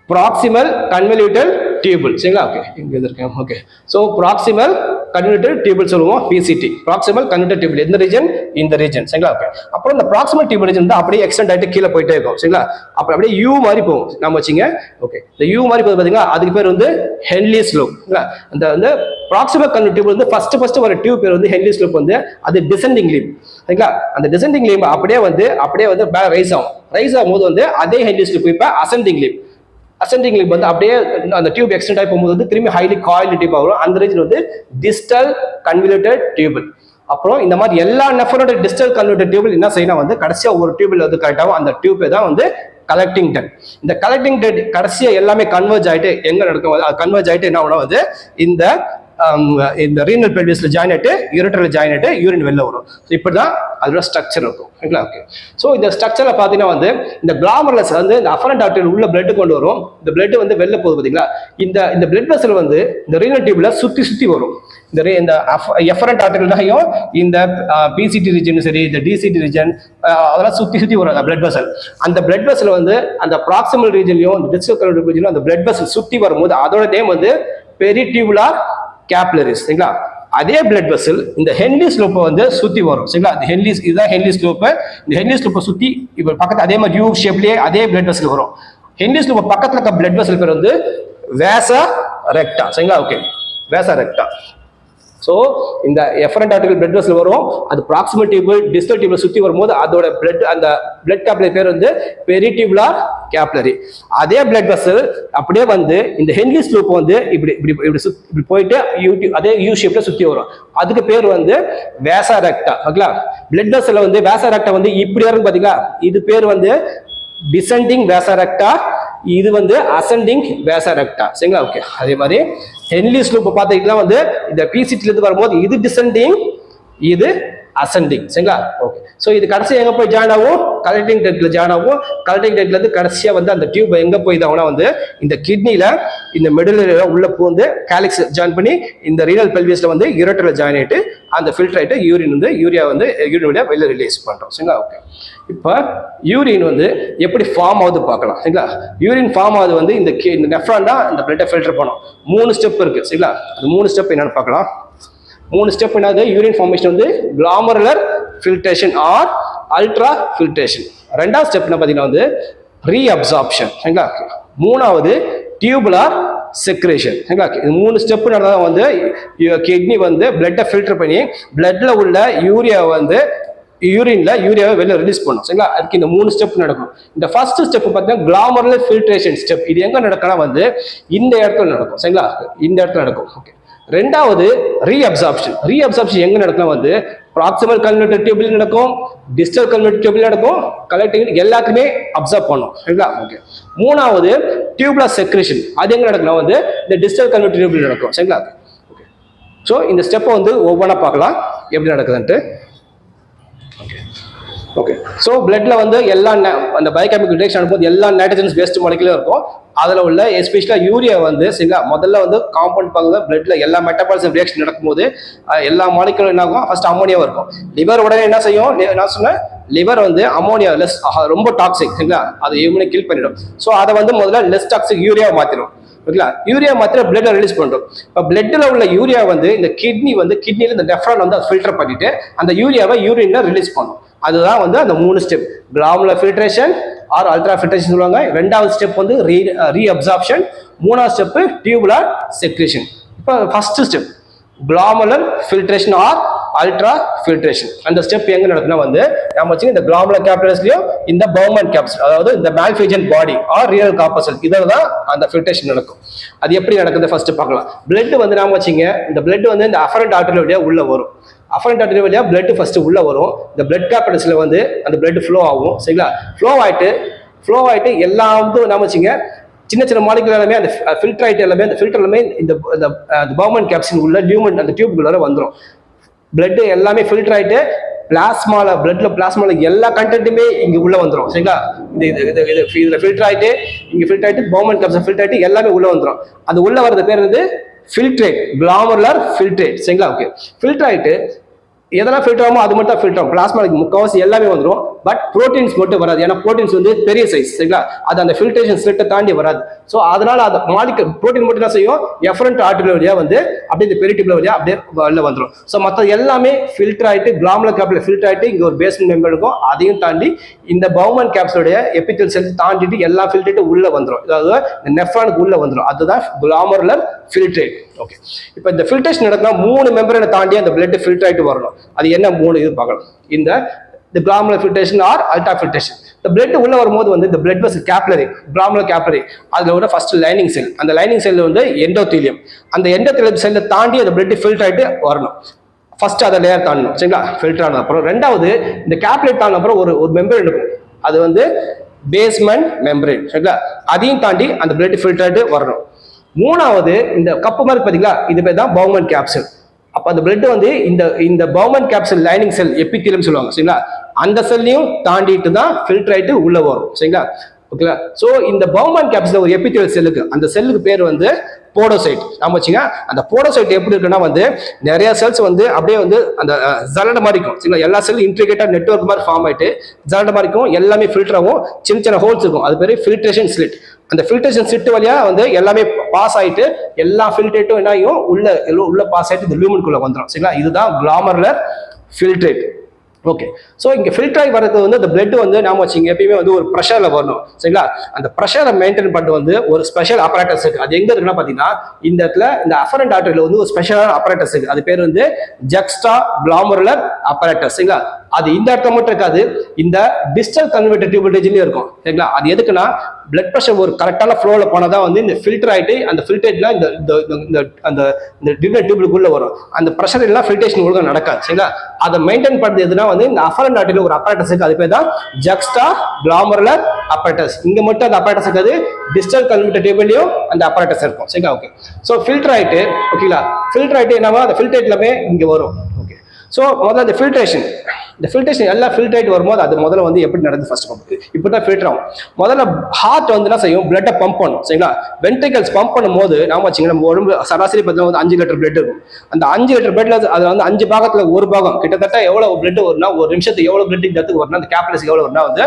[SPEAKER 1] ப்ராக்சிமல் கன்வல்யூட்டல் டியூபிள். சரிங்களா? ஓகே. இங்கே இருக்கேன். ஓகே. ஸோ ப்ராக்சிமல் கன்வல்யூட்டல் டியூபிள் சொல்லுவோம், பிசிடி. ப்ராக்சிமல் கன்வல்யூட்டல் டியூபிள் எந்த ரீஜன்? இந்த ரீஜன். சரிங்களா? ஓகே. அப்புறம் இந்த ப்ராக்சிமல் டியூபிள் ரீஜன் வந்து அப்படியே எக்ஸ்டெண்ட் ஆகிட்டு கீழே போயிட்டே இருக்கும். சரிங்களா? அப்புறம் அப்படியே யூ மாதிரி போகும். நம்ம வச்சுங்க. ஓகே. இந்த யூ மாதிரி போகுது பார்த்தீங்களா, அதுக்கு பேர் வந்து ஹென்லி ஸ்லோப். அந்த வந்து ப்ராக்சிமல் கன்வல்யூட்டல் டியூபிள் வந்து ஃபர்ஸ்ட் ஒரு டியூப் பேர் வந்து ஹென்லி ஸ்லோப். வந்து அது டிசெண்டிங் லீம். சரிங்களா? அந்த டிசெண்டிங் லீம் அப்படியே வந்து ரைஸ் ஆகும். ரைஸ் ஆகும்போது வந்து அதே ஹென்லி ஸ்லோப் இப்போ அசெண்டிங் லீம். அசெண்டிங் லிப் வந்து அப்படியே அந்த டியூப் எக்ஸ்டெண்ட் ஆகி போகும்போது வந்து திரும்பி ஹைலி காயில் டியூப் ஆகும். அந்த ரீஜன் வந்து டிஸ்டல் கன்வல்யூட்டட் டியூபிள். அப்புறம் இந்த மாதிரி எல்லா நெஃப்ரோட டிஸ்டல் கன்வல்யூட்டட் டியூபிள் என்ன செய்யணும் வந்து கடைசியா ஒரு டியூபிள் வந்து கரெக்டாகும். அந்த டியூப் தான் வந்து கலெக்டிங் டெட். இந்த கலெக்டிங் டெட் கடைசியா எல்லாமே கன்வர்ஜ் ஆயிட்டு எங்க நடக்கும், கன்வர்ஜ் ஆயிட்டு என்ன ஆகும் வந்து இந்த ரீனல் பெல்விஸ்ல ஜாயின் ஆயிட்டு யூரிட்டர்ல ஜாயின் ஆயிட்டு யூரின் வெளில வரும். இப்படிதான் அதோட ஸ்ட்ரக்சர் இருக்கும். ஓகே. ஸோ இந்த ஸ்ட்ரக்சர்ல பாத்தீங்கன்னா வந்து இந்த கிளாமர்லஸ் வந்து இந்த அஃபரண்ட் ஆர்டரி உள்ள பிளட் கொண்டு வரும். இந்த பிளட் வந்து வெளில போகுது பாத்தீங்களா, இந்த பிளட் வெசல் வந்து இந்த ரீனல் டியூப்ல சுத்தி வரும். இந்த எஃபரண்ட் ஆர்டரிலையும் இந்த பிசிடி ரீஜன் சரி, இந்த டிசிடி ரீஜன் அதெல்லாம் சுத்தி வரும் அந்த பிளட் வெசல். அந்த பிளட் வெசல் வந்து அந்த ப்ராக்சிமல் ரீஜன்லயும் இந்த டிஸ்டல் கன்வல்யூட்டட் ரீஜன்லயும் அந்த பிளட் வெசல் சுத்தி வரும்போது அதோட நேம் வந்து பெரிடியூபுலார் கேப்லரிஸ். சரிங்களா? அதே பிளட் வெசல் இந்த ஹென்லி ஸ்லோப்பை வந்து சுத்தி வரும். சரிங்களா? இதுதான் ஹென்லி ஸ்லோப்பு. இந்த ஹென்லி ஸ்லோப்பை சுத்தி இப்ப பக்கத்து அதே மாதிரி யூ ஷேப்லயே அதே பிளட் வெசல் வரும். ஹென்லி ஸ்லோப்பை பக்கத்துல இருக்க பிளட் வெசல் பேர் வந்து வேசா ரெக்டா. சரிங்களா? ஓகே. வேசா ரெக்டா. ஸோ இந்த எஃபரண்ட் ஆர்டிகல் பிளட் வெசல் வரும், அது ப்ராக்சிமல் டியூபிள் டிஸ்டல் டியூபிள் சுற்றி வரும்போது அதோட பிளட் அந்த பிளட் கேப்லரி பேர் வந்து பெரிடியூபுலார் கேப்லரி. அதே பிளட் வெசல் அப்படியே வந்து இந்த ஹென்லிஸ் லூப் வந்து இப்படி இப்படி இப்படி போயிட்டு அதே யூ ஷேப்ல சுற்றி வரும். அதுக்கு பேர் வந்து வேசா ரெக்டா. ஓகேங்களா? பிளட் வெசல்ல வந்து வேசா ரெக்டா வந்து இப்படி வரும் பார்த்தீங்களா, இது பேர் வந்து டிசெண்டிங் வேசா ரெக்டா, இது வந்து அசெண்டிங் வேசா ரெக்டா. சரிங்களா? ஓகே. அதே மாதிரி ஹென்லிஸ் லூப் பார்த்தீங்கன்னா வந்து இந்த பிசிடில இருந்து வரும்போது இது டிசெண்டிங், இது அசெண்டிங். சரிங்களா? ஓகே. ஸோ இது கடைசி எங்க போய் ஜாயின் ஆகும், கலெக்டிங் டெக்ல ஜாயின் ஆகும். கலெக்டிங் டெக்ல இருந்து கடைசியா வந்து அந்த டியூப் எங்க போய் இதாகும்னா வந்து இந்த கிட்னில இந்த மிடில் உள்ள பூந்து காலிக்ஸ் ஜாயின் பண்ணி இந்த ரீனல் பெல்விஸ்ல வந்து யூரேட்டர்ல ஜாயின் ஆயிட்டு அந்த ஃபில்டர் ஆயிட்டு யூரின் வந்து யூரியா வந்து யூரின் வழியா வெளில ரிலீஸ் பண்றோம். சரிங்களா? ஓகே. இப்போ யூரின் வந்து எப்படி ஃபார்ம் ஆகுது பார்க்கலாம். சரிங்களா? யூரின் ஃபார்ம் ஆகுது வந்து இந்த நெஃப்ரான் தான் இந்த பிளட்டை ஃபில்டர் பண்ணும். 3 ஸ்டெப் இருக்கு. சரிங்களா? அது 3 ஸ்டெப் என்னன்னு பார்க்கலாம். 3 ஸ்டெப் என்னது, யூரின் ஃபார்மேஷன் வந்து glomerular filtration or ultra filtration. 2வது ஸ்டெப் என்ன பார்த்தீங்கன்னா வந்து ரீஅப்சார்ப்ஷன். சரிங்களா? 3வது டியூபுலார் செக்ரேஷன். சரிங்களா? இது 3 ஸ்டெப் நடந்தால் வந்து கிட்னி வந்து பிளட்டை ஃபில்டர் பண்ணி பிளட்ல உள்ள யூரியா வந்து யூரின்ல யூரியாவை வெளில ரிலீஸ் பண்ணும். சரிங்களா? அதுக்கு இந்த 3 ஸ்டெப் நடக்கும். இந்த ஃபர்ஸ்ட் ஸ்டெப் பார்த்தீங்கன்னா கிளாமருலர் ஃபில்ட்ரேஷன் ஸ்டெப். இது எங்க நடக்கனா வந்து இந்த இடத்துல நடக்கும். சரிங்களா? இந்த இடத்துல நடக்கும். ஓகே. 2வது ரீஅப்சார்ப்ஷன். ரீஅப்சார்ப்ஷன் எங்க நடக்கும் வந்து ப்ராக்சிமல் கல்வினேட்டர் டியூபில் நடக்கும், டிஸ்டல் கல்வினேட்டர் டியூபில் நடக்கும், கலெக்டிங் எல்லாத்துக்குமே அப்சர்வ் பண்ணும். சரிங்களா? ஓகே. 3வது டியூபுலர் செக்ரேஷன். அது எங்க நடக்கும் வந்து இந்த டிஸ்டல் கல்வினேட்டர் டியூபில் நடக்கும். சரிங்களா? ஓகே. ஸோ இந்த ஸ்டெப்பை வந்து ஒவ்வொன்றா பார்க்கலாம் எப்படி நடக்குதுன்ட்டு. ஓகே. ஸோ பிளட்ல வந்து எல்லா அந்த பயோகெமிக்கல் ரியாக்ஷன் நடக்கும்போது எல்லா நைட்ரஜன்ஸ் வேஸ்ட் மாலிகுலும் இருக்கும். அதில் உள்ள எஸ்பெஷலாக யூரியா வந்து சரிங்களா முதல்ல வந்து காம்பவுண்ட் பார்க்கும்போது பிளட்ல எல்லா மெட்டபாலிசம் ரியாக்ஷன் நடக்கும்போது எல்லா மாலிகுலும் என்ன ஆகும், ஃபர்ஸ்ட் அமோனியாவும் இருக்கும். லிவர் உடனே என்ன செய்யும், நான் சொன்னேன் லிவர் வந்து அமோனியா லெஸ் ரொம்ப டாக்ஸிக். சரிங்களா? அதை இவனே கில் பண்ணிடும். ஸோ அதை வந்து முதல்ல லெஸ் டாக்ஸிக் யூரியாவை மாற்றிடும். ஓகேங்களா? யூரியா மாத்திர பிளட்ல ரிலீஸ் பண்றோம். இப்போ பிளட்ல உள்ள யூரியா வந்து இந்த கிட்னில இந்த நெஃப்ரான் வந்து ஃபில்டர் பண்ணிட்டு அந்த யூரியாவை யூரின்ல ரிலீஸ் பண்ணும். அதுதான் வந்து அந்த 3 step, glomerular filtration or ultra filtration சொல்லுவாங்க. 2வது ஸ்டெப் வந்து ரீஅப்சார்ப்ஷன். 3வது ஸ்டெப் டியூபுலர் செக்ரேஷன். இப்போ first step glomerular filtration or ultra filtration. அந்த ஸ்டெப் எங்க நடக்குன்னா வந்து நம்ம வச்சு இந்த கிளாமுலர் கேப்சுலஸ்லயும் இந்த பவுமன் கேப்சூல், அதாவது இந்த மால்பிஜன் பாடி ஆர் ரியல் கார்பசல், இதில் தான் அந்த ஃபில்ட்ரேஷன் நடக்கும். அது எப்படி நடக்குது ஃபர்ஸ்ட் பார்க்கலாம். பிளட் வந்து நாம வச்சுங்க இந்த பிளட் வந்து இந்த அஃபரண்ட் ஆர்டரி வழியா உள்ள வரும். அஃபரண்ட் ஆர்டரி வழியா பிளட் ஃபர்ஸ்ட் உள்ள வரும். இந்த பிளட் கேபிட்டல்ஸ்ல வந்து அந்த பிளட் ஃப்ளோ ஆகும். சரிங்களா? ஃப்ளோ ஆயிட்டு எல்லாம் வந்து நாம வச்சுங்க சின்ன சின்ன மாலிகுல் எல்லாமே அந்த ஃபில்டர் ஆயிட்டு எல்லாமே அந்த ஃபில்டர் எல்லாமே இந்த பவுமன் கேப்சூல் உள்ள டியூமன் அந்த டியூப்குள்ள வந்துடும். பிளட் எல்லாமே ஃபில்டர் ஆயிட்டு பிளாஸ்மால எல்லா கண்டென்ட்டுமே இங்க உள்ள வந்துடும். சரிங்களா? இதுல ஃபில்டர் ஆயிட்டு பவுமன் கேப்சூல் ஃபில்டர் ஆயிட்டு எல்லாமே உள்ள வந்துடும். அது உள்ள வரது பேர் வந்து ஃபில்ட்ரேட், கிளாமருலர் ஃபில்ட்ரேட். சரிங்களா? ஓகே. ஃபில்டர் ஆயிட்டு எதெல்லாம் ஃபில்டர் ஆகுமோ அது மட்டும் தான் ஃபில்டர் ஆகும். பிளாஸ்மாக்கு முக்கால்வாசி எல்லாமே வந்துடும். பட் ப்ரோட்டீன்ஸ் மட்டும் வராது. ஏன்னா ப்ரோட்டீன்ஸ் வந்து பெரிய சைஸ். சரிங்களா? அது அந்த ஃபில்ட்ரேஷன் ஸ்லிட்டை தாண்டி வராது. ஸோ அதனால அந்த மாலிகுல் ப்ரோட்டீன் மட்டும் என்ன செய்யும், எஃபரண்ட் ஆர்டரி வழியா வந்து அப்படியே இந்த பெரிடியூபுலர் வழியா அப்படியே வெளில வந்துடும். ஸோ மற்ற எல்லாமே ஃபில்டர் ஆயிட்டு கிளாமுலர் கேப்ல ஃபில்டர் ஆயிட்டு இங்க ஒரு பேஸ்மெண்ட் மெம்பர் இருக்கும். அதையும் தாண்டி இந்த பவுமன் கேப்சூலுடைய எபித்தல் செல் தாண்டிட்டு எல்லாம் ஃபில்ட்ரேட் உள்ள வந்துடும். அதாவது இந்த நெஃப்ரானுக்கு உள்ள வந்துடும். அதுதான் கிளாமருலர் ஃபில்ட்ரேட். ஓகே. இப்போ இந்த ஃபில்ட்ரேஷன் நடக்குன்னா 3 மெம்பரை தாண்டி அந்த பிளட் ஃபில்டர் ஆயிட்டு வரணும். அது என்ன 3 இது பார்க்கலாம். இந்த கிளாமுலர் ஃபில்ட்ரேஷன் ஆர் அல்ட்ரா ஃபில்ட்ரேஷன். இந்த பிளட் உள்ள வரும்போது வந்து இந்த பிளட் வெசல் கேப்லரி, கிளாமுலர் கேப்லரி, அதுல விட ஃபர்ஸ்ட் லைனிங் செல், அந்த லைனிங் செல் வந்து எண்டோதீலியம். அந்த எண்டோதீலியம் செல்லை தாண்டி அந்த பிளட் ஃபில்டர் ஆயிட்டு வரணும். ஃபர்ஸ்ட் அதை லேயர் தாண்டணும். சரிங்களா? ஃபில்டர் ஆன அப்புறம் 2வது இந்த கேப்லரி தாண்டின அப்புறம் ஒரு மெம்பரேன் இருக்கும். அது வந்து பேஸ்மெண்ட் மெம்பரேன். சரிங்களா? அதையும் தாண்டி அந்த பிளட் ஃபில்டர் ஆயிட்டு வரணும். 3வது இந்த கப்பு மாதிரி பாத்தீங்களா, இது பேர் தான் பவுமன் கேப்சூல். அப்ப அந்த பிளட் வந்து இந்த பவுமன் கேப்சூல் லைனிங் செல் எபித்தீலியம் சொல்லுவாங்க. சரிங்களா? அந்த செல்லையும் தாண்டிட்டு தான் ஃபில்டர் ஆயிட்டு உள்ள வரும். சரிங்களா? ஓகேங்களா? சோ இந்த பவுமன் கேப்சூல் ஒரு எபித்தீலியல் செல்லுக்கு, அந்த செல்லுக்கு பேர் வந்து போடோசைட். நாம வச்சுங்க அந்த போடோசைட் எப்படி இருக்குன்னா வந்து நிறைய செல்ஸ் வந்து அப்படியே வந்து அந்த ஜலட மாதிரி இருக்கும். சரிங்களா? எல்லா செல்லும் இன்ட்ரிகேட்டா நெட்வொர்க் மாதிரி ஃபார்ம் ஆயிட்டு ஜலட மாதிரி இருக்கும். எல்லாமே ஃபில்டர் ஆகும். சின்ன சின்ன ஹோல்ஸ் இருக்கும். அது பேரு ஃபில்ட்ரேஷன் ஸ்லிட். அந்த ஃபில்ட்ரேஷன் ஸ்லிட் வழியா வந்து எல்லாமே பாஸ் ஆயிட்டு எல்லா ஃபில்ட்ரேட்டும் என்ன ஆகும், உள்ள பாஸ் ஆயிட்டு இந்த லூமனுக்குள்ள வந்துடும். சரிங்களா? இதுதான் கிளாமருலர் ஃபில்ட்ரேட். ஓகே. ஸோ இங்கே ஃபில்டர் ஆகி வரது வந்து அந்த பிளட் வந்து நாம வச்சுங்க எப்பயுமே வந்து ஒரு ப்ரெஷரில் வரணும் சரிங்களா. அந்த ப்ரெஷரை மெயின்டைன் பண்ணிட்டு வந்து ஒரு ஸ்பெஷல் அப்பரேட்டஸ் இருக்கு. அது எங்க இருக்குன்னா பார்த்தீங்கன்னா இந்த இடத்துல இந்த அஃபரண்ட் ஆர்டரியில் வந்து ஒரு ஸ்பெஷலான அப்பரேட்டஸ் இருக்கு. அது பேர் வந்து ஜக்ஸ்டா கிளாமருலர் அப்பரேட்டஸ் சரிங்களா. அது இந்த இடத்துல மட்டும் இருக்காது, இந்த டிஸ்டல் கன்வெர்ட்டர் டியூபல் ரீஜன்லயும் இருக்கும் சரிங்களா. அது எதுக்குன்னா பிளட் ப்ரெஷர் ஒரு கரெக்டான ஃப்ளோவில் போனால் தான் வந்து இந்த ஃபில்டர் ஆகிட்டு அந்த ஃபில்டரேட்ல அந்த டியூபல் டியூபுக்குள்ள வரும். அந்த ப்ரெஷர் எல்லாம் ஃபில்டரேஷன் ஒழுங்காக நடக்காது சரிங்களா. அதை மெயின்டைன் பண்ணுறது எதுனா வந்து இந்த அஃபரண்ட் ஆர்டரியில் ஒரு அப்பரேட்டஸ் இருக்கு. அது பேர் தான் ஜக்ஸ்டா கிளாமருலர் அப்பரேட்டஸ். இங்க மட்டும் அந்த அப்பரேட்டஸ் இருக்காது, டிஸ்டல் கன்வெர்ட்டர் டியூபல்லையும் அந்த அப்பரேட்டஸ் இருக்கும் சரிங்களா. ஓகே. ஸோ ஃபில்டர் ஆகிட்டு ஓகேங்களா, ஃபில்டர் ஆகிட்டு என்னவா அந்த ஃபில்டரேட் எல்லாமே இங்கே வரும். ஓகே. ஸோ முதல்ல இந்த ஃபில்ட்ரேஷன் எல்லாம் ஃபில்டர் ஆகிட்டு வரும்போது அது முதல்ல வந்து எப்படி நடந்து ஃபர்ஸ்ட் பம்ப் இப்படி தான் ஃபில்டர் ஆகும். முதல்ல ஹார்ட் வந்து என்ன செய்யும், பிளட்டை பம்ப் பண்ணும் சரிங்களா. வென்ட்ரிகல்ஸ் பம்ப் பண்ணும்போது நாம வச்சுங்க நம்ம உடம்பு சராசரி பார்த்தீங்கன்னா வந்து 5 லிட்டர் பிளட் இருக்கும். அந்த 5 லிட்டர் பிளட்ல அதில் வந்து 5 பாகத்தில் ஒரு பாகம் கிட்டத்தட்ட எவ்வளவு பிளட் வரும்னா ஒரு நிமிஷத்துக்கு எவ்வளவு பிளட் இடத்துக்கு வரும்னா அந்த கேப்லஸுக்கு எவ்வளவு வரும்னா வந்து